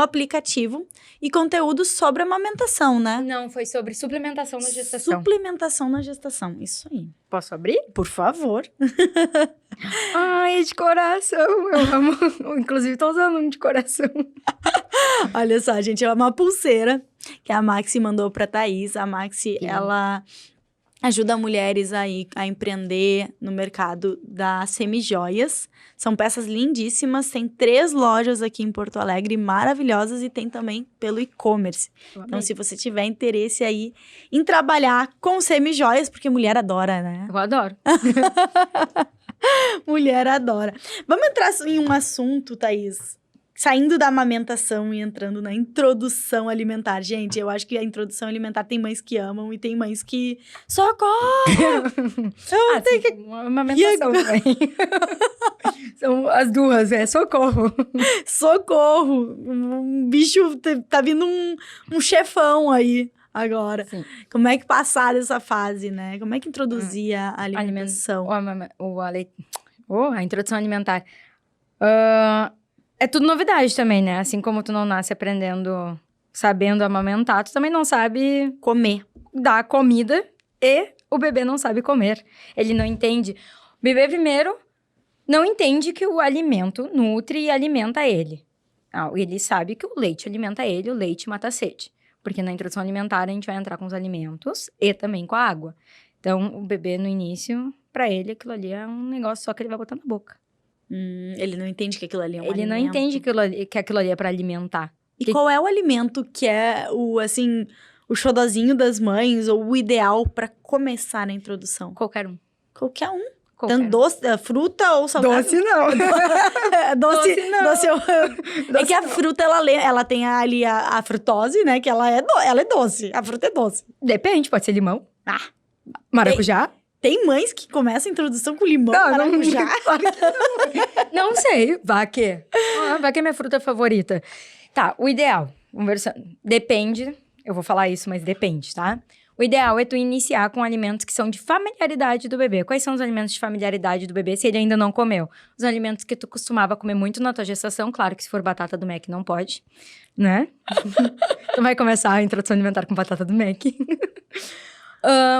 aplicativo. E conteúdos sobre amamentação, né? Não, foi sobre suplementação na gestação. Suplementação na gestação, isso aí. Posso abrir? Por favor. Ai, de coração, eu amo. Inclusive, tô usando um de coração. Olha só, gente, é uma pulseira que a Maxi mandou pra Thaís. A Maxi, ela ajuda mulheres a empreender no mercado das semijoias. São peças lindíssimas, tem 3 lojas aqui em Porto Alegre, maravilhosas, e tem também pelo e-commerce. Então, se você tiver interesse aí em trabalhar com semijoias, porque mulher adora, né? Eu adoro. Mulher adora. Vamos entrar em um assunto, Thaís, saindo da amamentação e entrando na introdução alimentar. Gente, eu acho que a introdução alimentar tem mães que amam e tem mães que... Socorro! Uma amamentação também. São as duas, socorro. Socorro! Um bicho, tá vindo um chefão aí agora. Sim. Como é que passar dessa fase, né? Como é que introduzir a alimentação? A introdução alimentar. É tudo novidade também, né? Assim como tu não nasce aprendendo, sabendo amamentar, tu também não sabe comer. Dar comida e o bebê não sabe comer. Ele não entende. O bebê, primeiro, não entende que o alimento nutre e alimenta ele. Ele sabe que o leite alimenta ele, o leite mata a sede. Porque na introdução alimentar a gente vai entrar com os alimentos e também com a água. Então, o bebê, no início, pra ele, aquilo ali é um negócio só que ele vai botar na boca. Ele não entende que aquilo ali é um alimento. Ele não entende que aquilo ali é pra alimentar. E qual é o alimento que é o xodozinho das mães ou o ideal pra começar a introdução? Qualquer um. Qualquer um. Tanto doce, fruta ou salgado? Doce não. Doce não. É que a fruta, ela tem ali a frutose, né? Que ela é doce. A fruta é doce. Depende, pode ser limão. Maracujá. Tem mães que começam a introdução com limão, maracujá. Não sei. Vaque. Vaque é minha fruta favorita. Tá, o ideal. Depende. Eu vou falar isso, mas depende, tá? O ideal é tu iniciar com alimentos que são de familiaridade do bebê. Quais são os alimentos de familiaridade do bebê se ele ainda não comeu? Os alimentos que tu costumava comer muito na tua gestação. Claro que se for batata do Mac, não pode, né? Tu vai começar a introdução alimentar com batata do Mac.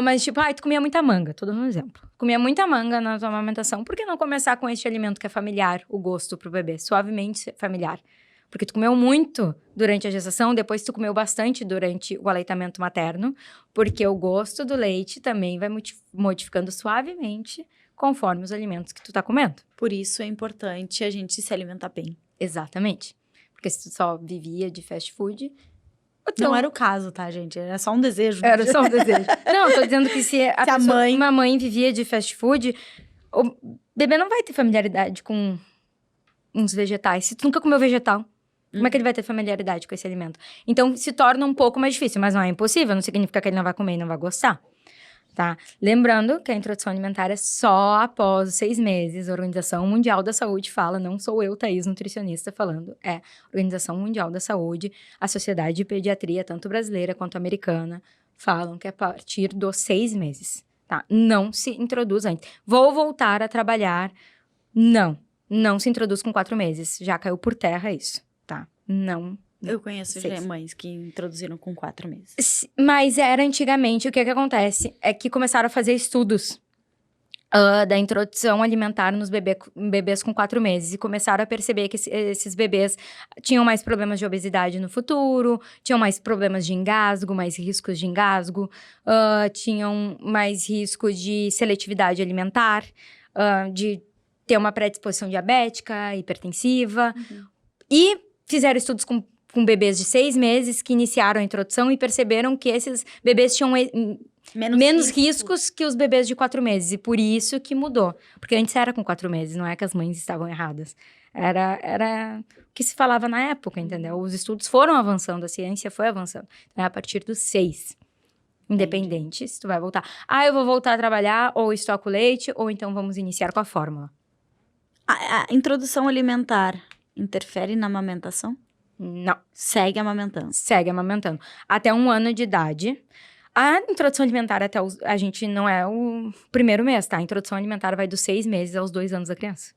Mas tipo, tu comia muita manga, tô dando um exemplo. Comia muita manga na tua amamentação. Por que não começar com este alimento que é familiar, o gosto pro bebê? Suavemente familiar. Porque tu comeu muito durante a gestação, depois tu comeu bastante durante o aleitamento materno, porque o gosto do leite também vai modificando suavemente conforme os alimentos que tu tá comendo. Por isso é importante a gente se alimentar bem. Exatamente. Porque se tu só vivia de fast food... Não era o caso, tá, gente? Era só um desejo. Era só um desejo. Não, tô dizendo que se uma mãe vivia de fast food, o bebê não vai ter familiaridade com uns vegetais. Se tu nunca comeu vegetal, como é que ele vai ter familiaridade com esse alimento? Então, se torna um pouco mais difícil, mas não é impossível, não significa que ele não vai comer e não vai gostar, tá? Lembrando que a introdução alimentar é só após os 6 meses. A Organização Mundial da Saúde fala, não sou eu, Thaís, nutricionista, falando, é a Organização Mundial da Saúde, a Sociedade de Pediatria, tanto brasileira quanto americana, falam que é a partir dos 6 meses, tá? Não se introduz antes. Vou voltar a trabalhar, não se introduz com 4 meses, já caiu por terra isso. Tá, não. Eu conheço já mães que introduziram com 4 meses. Mas era antigamente, o que acontece? É que começaram a fazer estudos da introdução alimentar nos bebês com 4 meses. E começaram a perceber que esses bebês tinham mais problemas de obesidade no futuro, tinham mais problemas de engasgo, mais riscos de engasgo, tinham mais risco de seletividade alimentar, de ter uma predisposição diabética, hipertensiva. E fizeram estudos com bebês de 6 meses que iniciaram a introdução e perceberam que esses bebês tinham menos riscos que os bebês de 4 meses. E por isso que mudou. Porque antes era com 4 meses, não é que as mães estavam erradas. Era o que se falava na época, entendeu? Os estudos foram avançando, a ciência foi avançando. Então, é a partir dos 6. Independente se tu vai voltar. Eu vou voltar a trabalhar, ou estoco leite, ou então vamos iniciar com a fórmula. A introdução alimentar interfere na amamentação? Não. Segue amamentando. Segue amamentando. Até 1 ano de idade, A introdução alimentar a gente não é o primeiro mês, tá? A introdução alimentar vai dos 6 meses aos 2 anos da criança.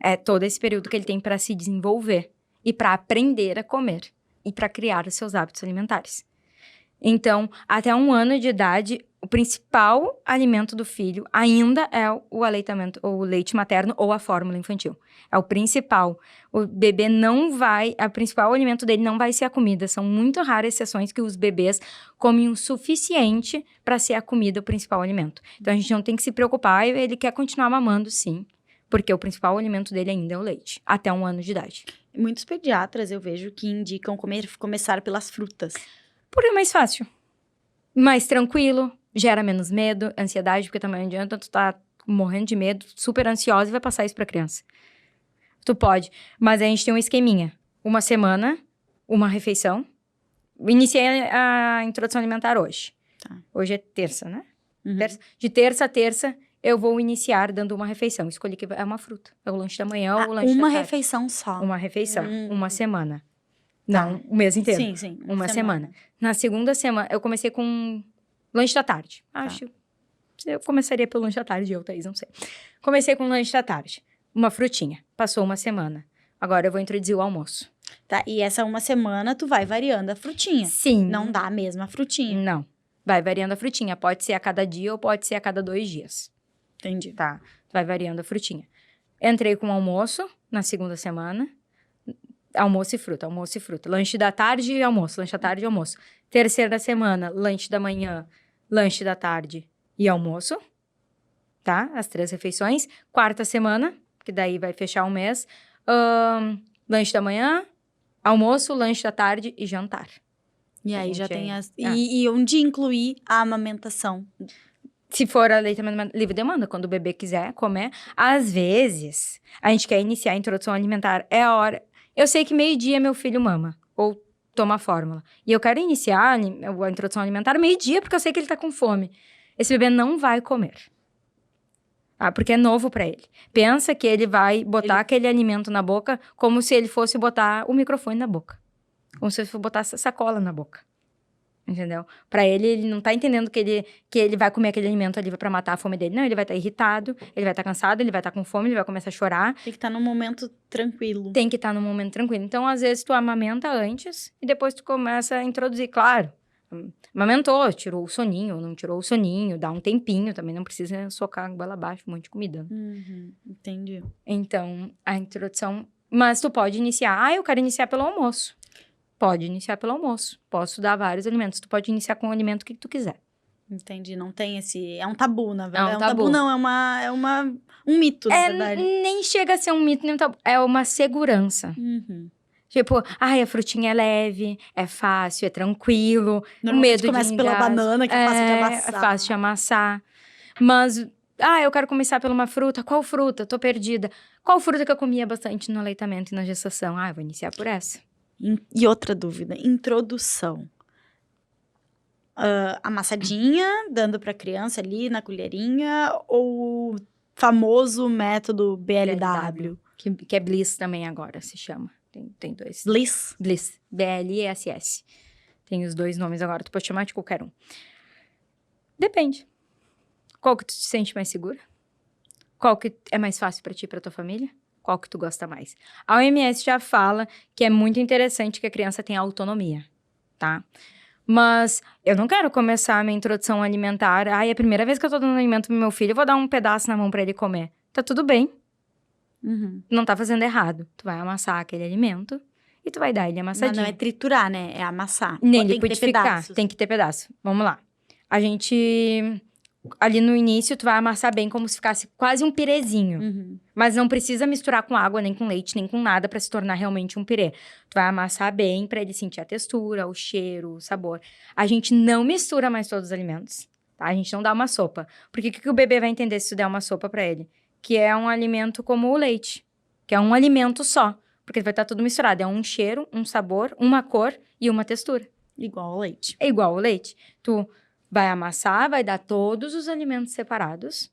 É todo esse período que ele tem para se desenvolver e para aprender a comer e para criar os seus hábitos alimentares. Então, até 1 ano de idade, o principal alimento do filho ainda é o aleitamento, ou o leite materno ou a fórmula infantil. É o principal. O bebê não vai... O principal alimento dele não vai ser a comida. São muito raras exceções que os bebês comem o suficiente para ser a comida o principal alimento. Então, a gente não tem que se preocupar. Ele quer continuar mamando, sim. Porque o principal alimento dele ainda é o leite. Até 1 ano de idade. Muitos pediatras, eu vejo, que indicam começar pelas frutas. Porque é mais fácil. Mais tranquilo. Gera menos medo, ansiedade, porque também não adianta tu tá morrendo de medo, super ansiosa e vai passar isso pra criança. Tu pode, mas a gente tem um esqueminha. 1 semana, 1 refeição. Iniciei a introdução alimentar hoje. Tá. Hoje é terça, né? Uhum. De terça a terça, eu vou iniciar dando 1 refeição. Escolhi que é uma fruta. É o lanche da manhã ou o lanche da tarde. Uma refeição só. 1 refeição, 1 semana. Não, o mês inteiro. Sim. 1 semana. Na segunda semana, eu comecei com lanche da tarde. Acho. Eu começaria pelo lanche da tarde, Thaís, não sei. Comecei com lanche da tarde. 1 frutinha. Passou 1 semana. Agora eu vou introduzir o almoço. Tá, e essa 1 semana tu vai variando a frutinha. Sim. Não dá a mesma frutinha. Não. Vai variando a frutinha. Pode ser a cada dia ou pode ser a cada 2 dias. Entendi. Tá. Vai variando a frutinha. Entrei com almoço na segunda semana. Almoço e fruta, almoço e fruta. Lanche da tarde e almoço, lanche da tarde e almoço. Terceira semana, lanche da manhã, lanche da tarde e almoço. Tá? As 3 refeições. Quarta semana, que daí vai fechar o mês. Lanche da manhã, almoço, lanche da tarde e jantar. E aí já tem as... E onde incluir a amamentação? Se for aleitamento livre demanda, quando o bebê quiser comer. Às vezes, a gente quer iniciar a introdução alimentar. É a hora... Eu sei que 12:00 meu filho mama, ou toma fórmula. E eu quero iniciar a introdução alimentar 12:00, porque eu sei que ele tá com fome. Esse bebê não vai comer. Porque é novo pra ele. Pensa que ele vai botar aquele alimento na boca como se ele fosse botar o microfone na boca. Como se ele fosse botar essa sacola na boca. Entendeu? Pra ele não tá entendendo que ele vai comer aquele alimento ali pra matar a fome dele. Não, ele vai estar irritado, ele vai estar cansado, ele vai estar com fome, ele vai começar a chorar. Tem que estar num momento tranquilo. Tem que estar num momento tranquilo. Então, às vezes, tu amamenta antes e depois tu começa a introduzir. Claro, amamentou, tirou o soninho, não tirou o soninho, dá um tempinho também, não precisa socar a goela abaixo, um monte de comida. Entendi. Então, a introdução... Mas tu pode iniciar, eu quero iniciar pelo almoço. Pode iniciar pelo almoço. Posso dar vários alimentos. Tu pode iniciar com o alimento que tu quiser. Entendi. Não tem esse... É um tabu, na verdade. É um tabu. Não, é um mito, na verdade. Nem chega a ser um mito, nem um tabu. É uma segurança. Tipo, a frutinha é leve, é fácil, é tranquilo. O medo começa pela banana, que é fácil de amassar. É fácil de amassar. Mas, eu quero começar por uma fruta. Qual fruta? Tô perdida. Qual fruta que eu comia bastante no aleitamento e na gestação? Eu vou iniciar por essa. E outra dúvida, introdução. Amassadinha, dando pra criança ali na colherinha, ou o famoso método BLW? Que é Bliss também agora, se chama. Tem 2. Bliss? Bliss. BLSS. Tem os 2 nomes agora, tu pode chamar de qualquer um. Depende. Qual que tu te sente mais segura? Qual que é mais fácil pra ti e pra tua família? Qual que tu gosta mais? A OMS já fala que é muito interessante que a criança tenha autonomia, tá? Mas eu não quero começar a minha introdução alimentar. É a primeira vez que eu tô dando alimento pro meu filho, eu vou dar um pedaço na mão pra ele comer. Tá tudo bem. Não tá fazendo errado. Tu vai amassar aquele alimento e tu vai dar ele amassadinho. Não é triturar, né? É amassar. Nem liquidificar. Tem que ter pedaço. Vamos lá. A gente... Ali no início, tu vai amassar bem como se ficasse quase um pirezinho. Mas não precisa misturar com água, nem com leite, nem com nada pra se tornar realmente um pirê. Tu vai amassar bem pra ele sentir a textura, o cheiro, o sabor. A gente não mistura mais todos os alimentos, tá? A gente não dá uma sopa. Porque o que o bebê vai entender se tu der uma sopa pra ele? Que é um alimento como o leite. Que é um alimento só. Porque vai estar tudo misturado. É um cheiro, um sabor, uma cor e uma textura. Igual ao leite. É igual ao leite. Tu... vai amassar, vai dar todos os alimentos separados.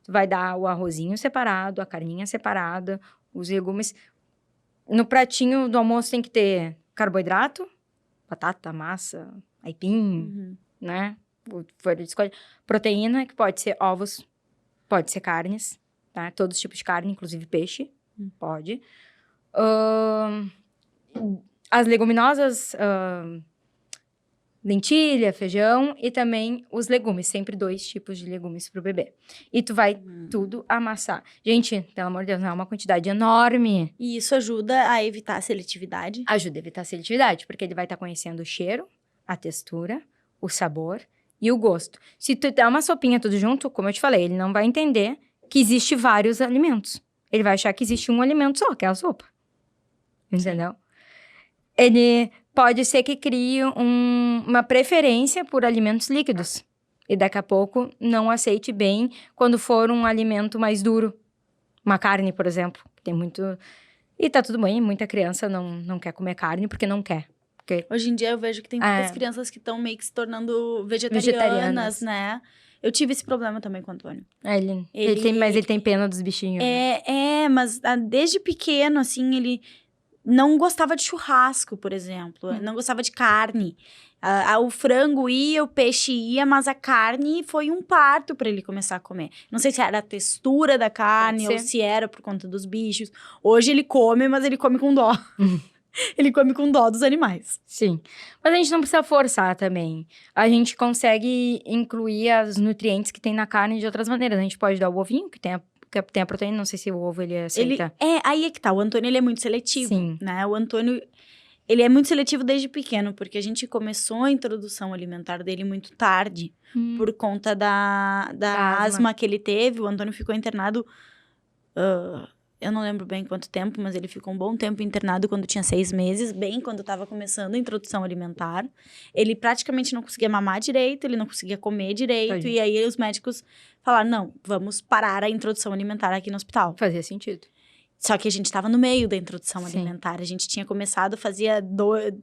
Vai dar o arrozinho separado, a carninha separada, os legumes. No pratinho do almoço tem que ter carboidrato, batata, massa, aipim, né? Folha de escolha. Proteína, que pode ser ovos, pode ser carnes, tá? Todos os tipos de carne, inclusive peixe, pode. As leguminosas, lentilha, feijão e também os legumes. Sempre 2 tipos de legumes pro bebê. E tu vai tudo amassar. Gente, pelo amor de Deus, não é uma quantidade enorme. E isso ajuda a evitar a seletividade? Ajuda a evitar a seletividade, porque ele vai estar conhecendo o cheiro, a textura, o sabor e o gosto. Se tu der uma sopinha tudo junto, como eu te falei, ele não vai entender que existe vários alimentos. Ele vai achar que existe um alimento só, que é a sopa. Entendeu? Ele pode ser que crie uma preferência por alimentos líquidos. E daqui a pouco não aceite bem quando for um alimento mais duro. Uma carne, por exemplo. Tem muito... E tá tudo bem, muita criança não quer comer carne porque não quer. Porque... Hoje em dia eu vejo que tem muitas crianças que estão meio que se tornando vegetarianas, né? Eu tive esse problema também com o Antônio. Mas ele tem pena dos bichinhos. Mas desde pequeno, assim, ele não gostava de churrasco, por exemplo. Não gostava de carne. O frango ia, o peixe ia, mas a carne foi um parto para ele começar a comer. Não sei se era a textura da carne ou se era por conta dos bichos. Hoje ele come, mas ele come com dó. Ele come com dó dos animais. Sim. Mas a gente não precisa forçar também. A gente consegue incluir os nutrientes que tem na carne de outras maneiras. A gente pode dar o ovinho, que tem a proteína. Não sei se o ovo ele aceita. Aí é que tá. O Antônio, ele é muito seletivo. Sim. Né? O Antônio, ele é muito seletivo desde pequeno. Porque a gente começou a introdução alimentar dele muito tarde. Por conta da asma que ele teve. O Antônio ficou internado... eu não lembro bem quanto tempo, mas ele ficou um bom tempo internado quando tinha 6 meses, bem quando estava começando a introdução alimentar. Ele praticamente não conseguia mamar direito, ele não conseguia comer direito. E aí os médicos falaram, não, vamos parar a introdução alimentar aqui no hospital. Fazia sentido. Só que a gente estava no meio da introdução alimentar. A gente tinha começado fazia 2,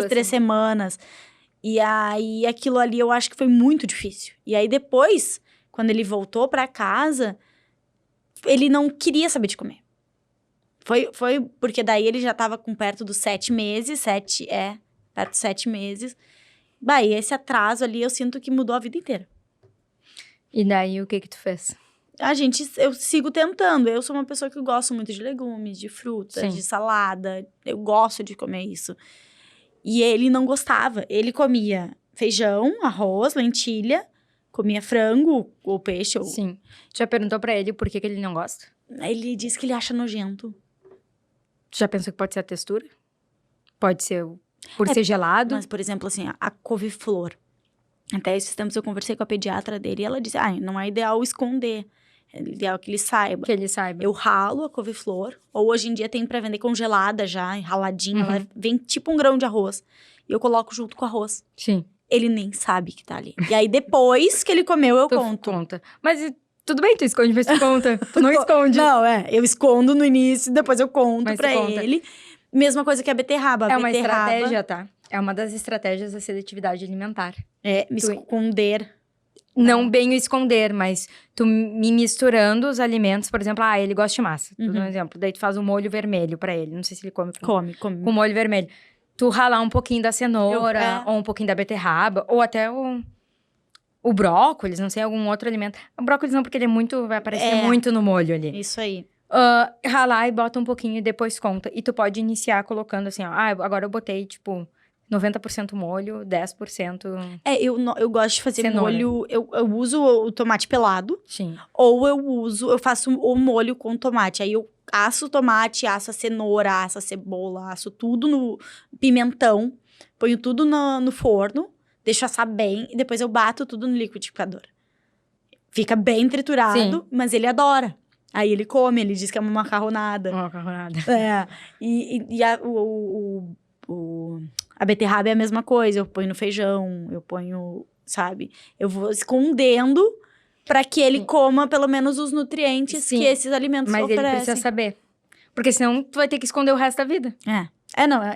3 semanas. E aí aquilo ali eu acho que foi muito difícil. E aí depois, quando ele voltou para casa... ele não queria saber de comer. Foi porque daí ele já tava com perto dos 7 meses. Perto dos 7 meses. E esse atraso ali, eu sinto que mudou a vida inteira. E daí, o que tu fez? Eu sigo tentando. Eu sou uma pessoa que gosto muito de legumes, de frutas, de salada. Eu gosto de comer isso. E ele não gostava. Ele comia feijão, arroz, lentilha... comia frango ou peixe. Sim. Já perguntou pra ele por que ele não gosta? Ele diz que ele acha nojento. Já pensou que pode ser a textura? Pode ser por ser gelado? Mas, por exemplo, assim, a couve-flor. Até esses tempos eu conversei com a pediatra dele e ela disse, não é ideal esconder. É ideal que ele saiba. Que ele saiba. Eu ralo a couve-flor. Ou hoje em dia tem pra vender congelada já, raladinha. Ela vem tipo um grão de arroz. E eu coloco junto com o arroz. Sim. Ele nem sabe que tá ali. E aí, depois que ele comeu, eu conto. Conta. Mas tudo bem, tu esconde, mas tu conta. Tu não esconde. Não, eu escondo no início, depois eu conto pra ele. Mesma coisa que a beterraba. Uma estratégia, tá? É uma das estratégias da seletividade alimentar. Esconder. Não bem o esconder, mas tu me misturando os alimentos. Por exemplo, ele gosta de massa. Por exemplo, daí tu faz um molho vermelho pra ele. Não sei se ele come. Come. Com molho vermelho. Tu ralar um pouquinho da cenoura, ou um pouquinho da beterraba, ou até o brócolis, não sei, algum outro alimento. O brócolis não, porque ele vai aparecer muito no molho ali. Isso aí. Ralar e bota um pouquinho e depois conta. E tu pode iniciar colocando assim, agora eu botei, 90% molho, 10%... eu gosto de fazer cenoura. molho... Eu uso o tomate pelado. Sim. Ou eu faço o molho com tomate. Aí eu asso o tomate, asso a cenoura, asso a cebola, asso tudo no pimentão. Ponho tudo no forno, deixo assar bem e depois eu bato tudo no liquidificador. Fica bem triturado, mas ele adora. Aí ele come, ele diz que é uma macarronada. Uma macarronada. A beterraba é a mesma coisa, eu ponho no feijão, eu ponho, sabe? Eu vou escondendo pra que ele coma pelo menos os nutrientes que esses alimentos oferecem. Mas ele precisa saber. Porque senão tu vai ter que esconder o resto da vida.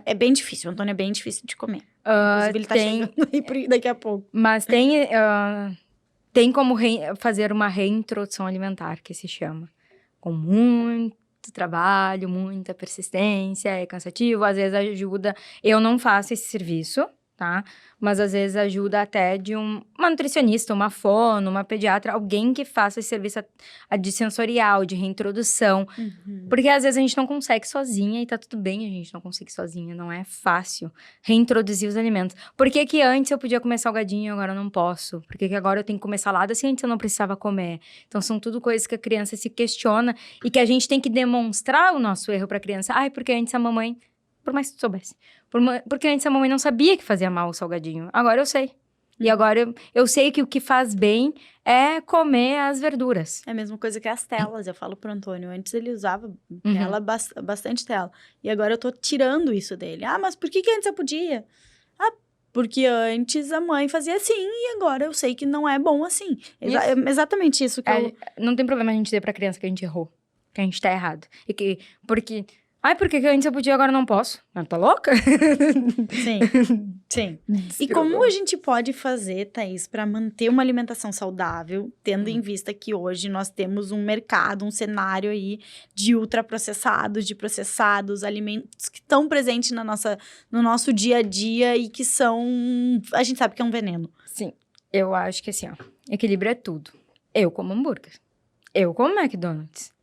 É bem difícil. O Antônio é bem difícil de comer. Inclusive, ele tá chegando aí daqui a pouco. Mas tem como fazer uma reintrodução alimentar, que se chama. Com muito trabalho, muita persistência, é cansativo, às vezes ajuda. Eu não faço esse serviço, tá? Mas às vezes ajuda até de uma nutricionista, uma fono, uma pediatra, alguém que faça esse serviço de sensorial, de reintrodução. Porque às vezes a gente não consegue sozinha e tá tudo bem a gente não conseguir sozinha, não é fácil reintroduzir os alimentos. Por que que antes eu podia comer salgadinho e agora eu não posso? Por que que agora eu tenho que comer salada se antes eu não precisava comer? Então são tudo coisas que a criança se questiona e que a gente tem que demonstrar o nosso erro pra criança. Ai, porque antes a mamãe, por mais que tu soubesse, porque antes a mamãe não sabia que fazia mal o salgadinho. Agora eu sei. E agora eu sei que o que faz bem é comer as verduras. É a mesma coisa que as telas, eu falo pro Antônio. Antes ele usava tela, bastante tela. E agora eu tô tirando isso dele. Ah, mas por que antes eu podia? Ah, porque antes a mãe fazia assim e agora eu sei que não é bom assim. É exatamente isso que Não tem problema a gente dizer pra criança que a gente errou. Que a gente tá errado. E que, porque... Ai, por que antes eu podia e agora não posso? Mas tá louca? Sim, sim. E como a gente pode fazer, Thaís, para manter uma alimentação saudável, tendo em vista que hoje nós temos um mercado, um cenário aí de ultraprocessados, de processados, alimentos que estão presentes no nosso dia a dia e que são... A gente sabe que é um veneno. Sim, eu acho que assim, ó, equilíbrio é tudo. Eu como hambúrguer. Eu como McDonald's.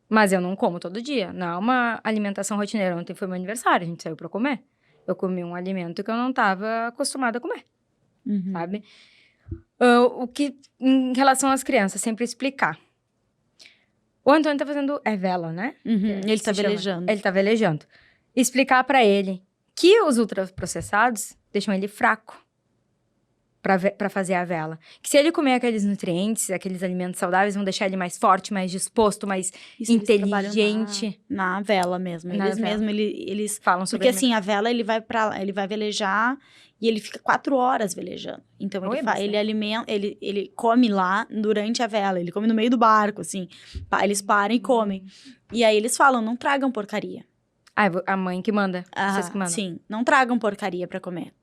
Mas eu não como todo dia. Não é uma alimentação rotineira. Ontem foi meu aniversário, a gente saiu pra comer. Eu comi um alimento que eu não estava acostumada a comer, sabe? O que, em relação às crianças, sempre explicar. O Antônio tá fazendo... É vela, né? Ele tá velejando. Ele tá velejando. Explicar pra ele que os ultraprocessados deixam ele fraco pra fazer a vela. Que se ele comer aqueles nutrientes, aqueles alimentos saudáveis, vão deixar ele mais forte, mais disposto, mais inteligente. Na vela mesmo. Eles falam sobre porque assim, a vela, ele vai velejar e ele fica 4 horas velejando. Então, ele come lá durante a vela. Ele come no meio do barco, assim. Eles param e comem. E aí, eles falam, não tragam porcaria. Ah, a mãe que manda, vocês que mandam. Sim, não tragam porcaria pra comer.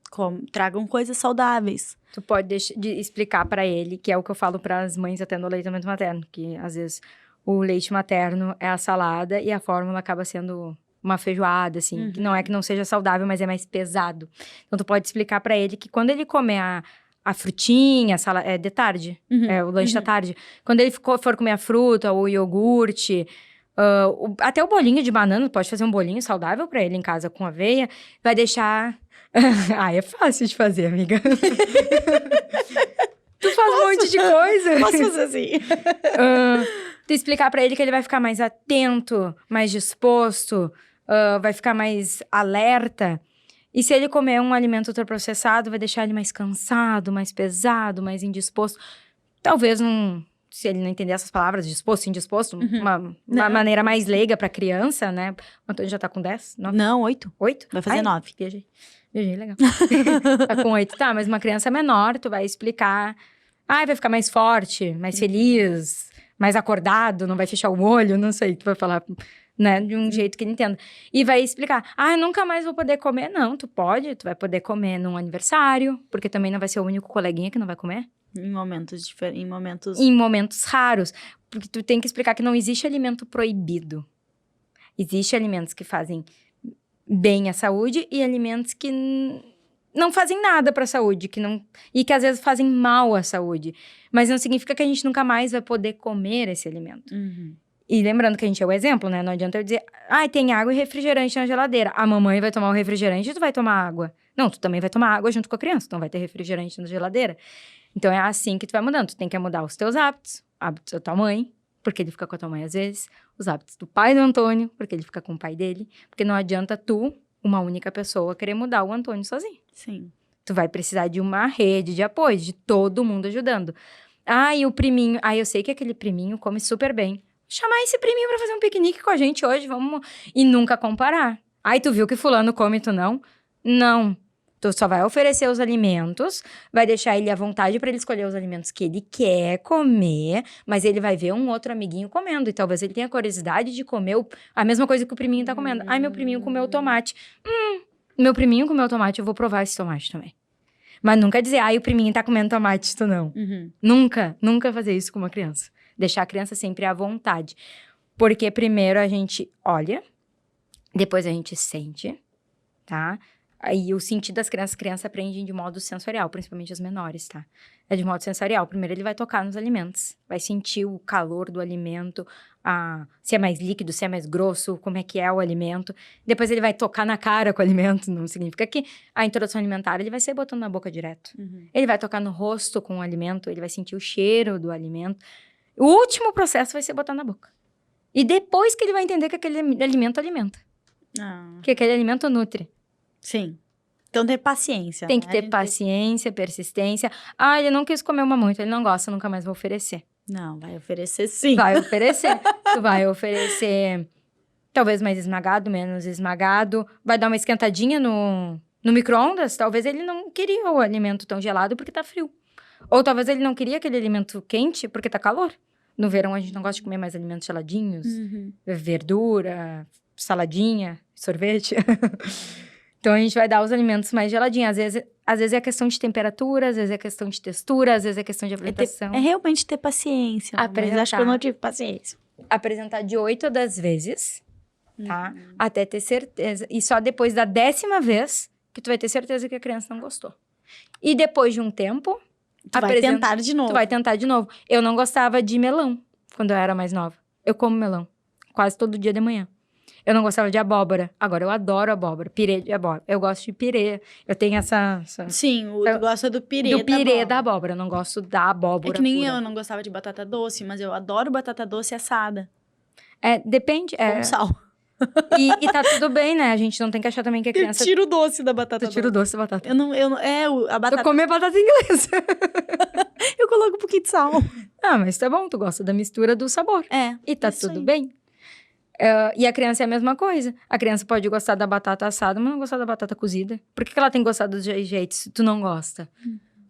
Tragam coisas saudáveis. Tu pode explicar pra ele, que é o que eu falo pras mães até no aleitamento materno, que às vezes o leite materno é a salada e a fórmula acaba sendo uma feijoada, assim. Que não é que não seja saudável, mas é mais pesado. Então, tu pode explicar pra ele que quando ele comer a frutinha, é de tarde, é o lanche da tarde. Quando ele for comer a fruta, ou o iogurte... até o bolinho de banana, pode fazer um bolinho saudável pra ele em casa com aveia, vai deixar... é fácil de fazer, amiga. Tu faz um monte de coisa. Posso fazer assim. Tu explicar pra ele que ele vai ficar mais atento, mais disposto, vai ficar mais alerta. E se ele comer um alimento ultraprocessado, vai deixar ele mais cansado, mais pesado, mais indisposto. Talvez se ele não entender essas palavras, disposto, indisposto, uma maneira mais leiga pra criança, né? O Antônio já tá com 10? 9? Não, 8. 8? Vai fazer 9. Viajei, legal. Tá com 8, tá, mas uma criança menor, tu vai explicar. Vai ficar mais forte, mais feliz, mais acordado, não vai fechar o olho, não sei, tu vai falar, né, de um jeito que ele entenda. E vai explicar, nunca mais vou poder comer. Não, tu vai poder comer num aniversário, porque também não vai ser o único coleguinha que não vai comer. Em momentos diferentes, Em momentos raros. Porque tu tem que explicar que não existe alimento proibido. Existe alimentos que fazem bem à saúde e alimentos que não fazem nada pra saúde. E que às vezes fazem mal à saúde. Mas não significa que a gente nunca mais vai poder comer esse alimento. E lembrando que a gente é o exemplo, né? Não adianta eu dizer, tem água e refrigerante na geladeira. A mamãe vai tomar o refrigerante e tu vai tomar água. Não, tu também vai tomar água junto com a criança. Então vai ter refrigerante na geladeira. Então, é assim que tu vai mudando. Tu tem que mudar os teus hábitos da tua mãe, porque ele fica com a tua mãe às vezes. Os hábitos do pai do Antônio, porque ele fica com o pai dele. Porque não adianta tu, uma única pessoa, querer mudar o Antônio sozinho. Sim. Tu vai precisar de uma rede de apoio, de todo mundo ajudando. E o priminho... eu sei que aquele priminho come super bem. Chamar esse priminho pra fazer um piquenique com a gente hoje, vamos... E nunca comparar. Tu viu que fulano come e tu não? Não. Tu só vai oferecer os alimentos, vai deixar ele à vontade para ele escolher os alimentos que ele quer comer, mas ele vai ver um outro amiguinho comendo. E talvez ele tenha curiosidade de comer a mesma coisa que o priminho tá comendo. Meu priminho comeu tomate. Meu priminho comeu tomate, eu vou provar esse tomate também. Mas nunca dizer, o priminho tá comendo tomate, tu não. Nunca fazer isso com uma criança. Deixar a criança sempre à vontade. Porque primeiro a gente olha, depois a gente sente, tá? Aí o sentido das crianças, as crianças aprendem de modo sensorial, principalmente as menores, tá? É de modo sensorial. Primeiro ele vai tocar nos alimentos, vai sentir o calor do alimento, se é mais líquido, se é mais grosso, como é que é o alimento. Depois ele vai tocar na cara com o alimento, não significa que a introdução alimentar ele vai ser botando na boca direto. Ele vai tocar no rosto com o alimento, ele vai sentir o cheiro do alimento. O último processo vai ser botar na boca. E depois que ele vai entender que aquele alimento alimenta. Que aquele alimento nutre. Sim. Então, ter paciência. Tem que ter paciência, persistência. Ele não quis comer uma muito, ele não gosta, nunca mais vou oferecer. Não, vai oferecer sim. Vai oferecer. Tu vai oferecer talvez mais esmagado, menos esmagado. Vai dar uma esquentadinha no micro-ondas. Talvez ele não queria o alimento tão gelado porque tá frio. Ou talvez ele não queria aquele alimento quente porque tá calor. No verão a gente não gosta de comer mais alimentos geladinhos. Verdura, saladinha, sorvete. Então, a gente vai dar os alimentos mais geladinhos. Às vezes é questão de temperatura, às vezes é questão de textura, às vezes é questão de apresentação. É realmente ter paciência. Mas acho que eu não tive paciência. Apresentar de 8 a 10 vezes, tá? Até ter certeza. E só depois da 10ª vez que tu vai ter certeza que a criança não gostou. E depois de um tempo... Tu vai tentar de novo. Tu vai tentar de novo. Eu não gostava de melão quando eu era mais nova. Eu como melão quase todo dia de manhã. Eu não gostava de abóbora. Agora eu adoro abóbora. Pirê de abóbora. Eu gosto de pirê. Eu tenho essa... Sim, tu gosta do pirê da abóbora. Eu não gosto da abóbora É que nem pura. eu não gostava de batata doce, mas eu adoro batata doce assada. Depende. Com sal. E tá tudo bem, né? A gente não tem que achar também que a criança... Eu tiro o doce da batata doce. Tu tira o doce da batata. A batata... Tu come batata inglesa. Eu coloco um pouquinho de sal. Mas tá bom. Tu gosta da mistura do sabor. E tá tudo bem. E a criança é a mesma coisa. A criança pode gostar da batata assada, mas não gostar da batata cozida. Por que ela tem que gostar dos jeitos se tu não gosta?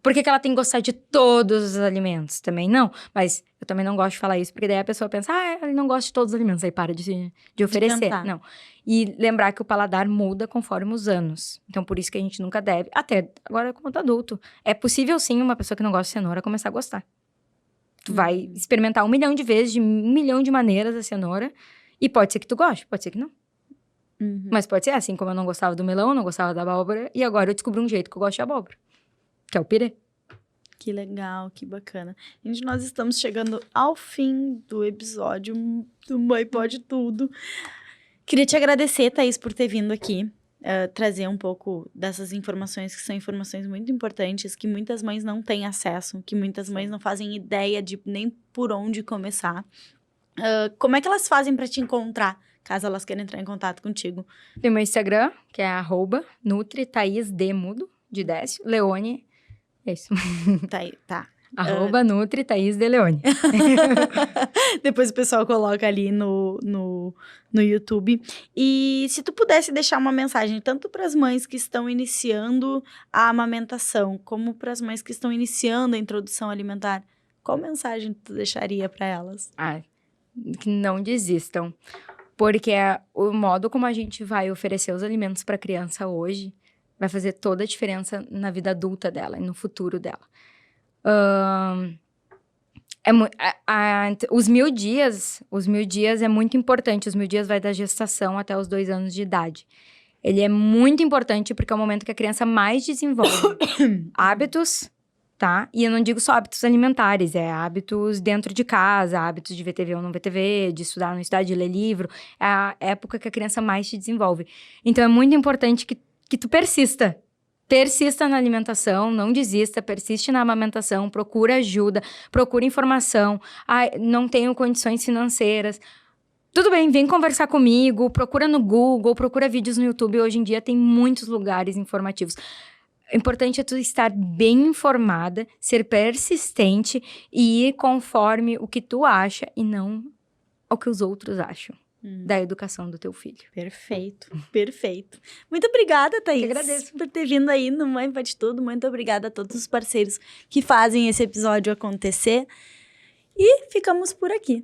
Por que ela tem que gostar de todos os alimentos? Também não. Mas eu também não gosto de falar isso, porque daí a pessoa pensa, ele não gosta de todos os alimentos, aí para de oferecer. Não. E lembrar que o paladar muda conforme os anos. Então, por isso que a gente nunca deve, até agora como adulto. É possível, sim, uma pessoa que não gosta de cenoura começar a gostar. Tu vai experimentar 1 milhão de vezes, de 1 milhão de maneiras a cenoura. E pode ser que tu goste, pode ser que não. Mas pode ser assim, como eu não gostava do melão, eu não gostava da abóbora. E agora eu descobri um jeito que eu gosto de abóbora. Que é o pirê. Que legal, que bacana. Gente, nós estamos chegando ao fim do episódio do Mãe Pode Tudo. Queria te agradecer, Thaís, por ter vindo aqui. Trazer um pouco dessas informações, que são informações muito importantes, que muitas mães não têm acesso, que muitas mães não fazem ideia de nem por onde começar. Como é que elas fazem pra te encontrar, caso elas queiram entrar em contato contigo? Tem meu Instagram, que é @NutriThaísDemudo, de Décio, Leone, é isso. Tá. @NutriThaísDeLeone. Depois o pessoal coloca ali no YouTube. E se tu pudesse deixar uma mensagem, tanto para as mães que estão iniciando a amamentação, como para as mães que estão iniciando a introdução alimentar, qual mensagem tu deixaria para elas? Que não desistam. Porque o modo como a gente vai oferecer os alimentos para a criança hoje vai fazer toda a diferença na vida adulta dela e no futuro dela. Os 1000 dias é muito importante. Os 1000 dias vai da gestação até os 2 anos de idade. Ele é muito importante porque é o momento que a criança mais desenvolve hábitos, tá? E eu não digo só hábitos alimentares, é hábitos dentro de casa, hábitos de ver TV ou não ver TV, de estudar ou não estudar, de ler livro. É a época que a criança mais se desenvolve. Então, é muito importante que tu persista. Persista na alimentação, não desista, persiste na amamentação, procura ajuda, procura informação. Não tenho condições financeiras. Tudo bem, vem conversar comigo, procura no Google, procura vídeos no YouTube. Hoje em dia tem muitos lugares informativos. O importante é tu estar bem informada, ser persistente e ir conforme o que tu acha e não o que os outros acham da educação do teu filho. Perfeito, perfeito. Muito obrigada, Thaís. Eu agradeço por ter vindo aí no Mãe Pode Tudo. Muito obrigada a todos os parceiros que fazem esse episódio acontecer. E ficamos por aqui.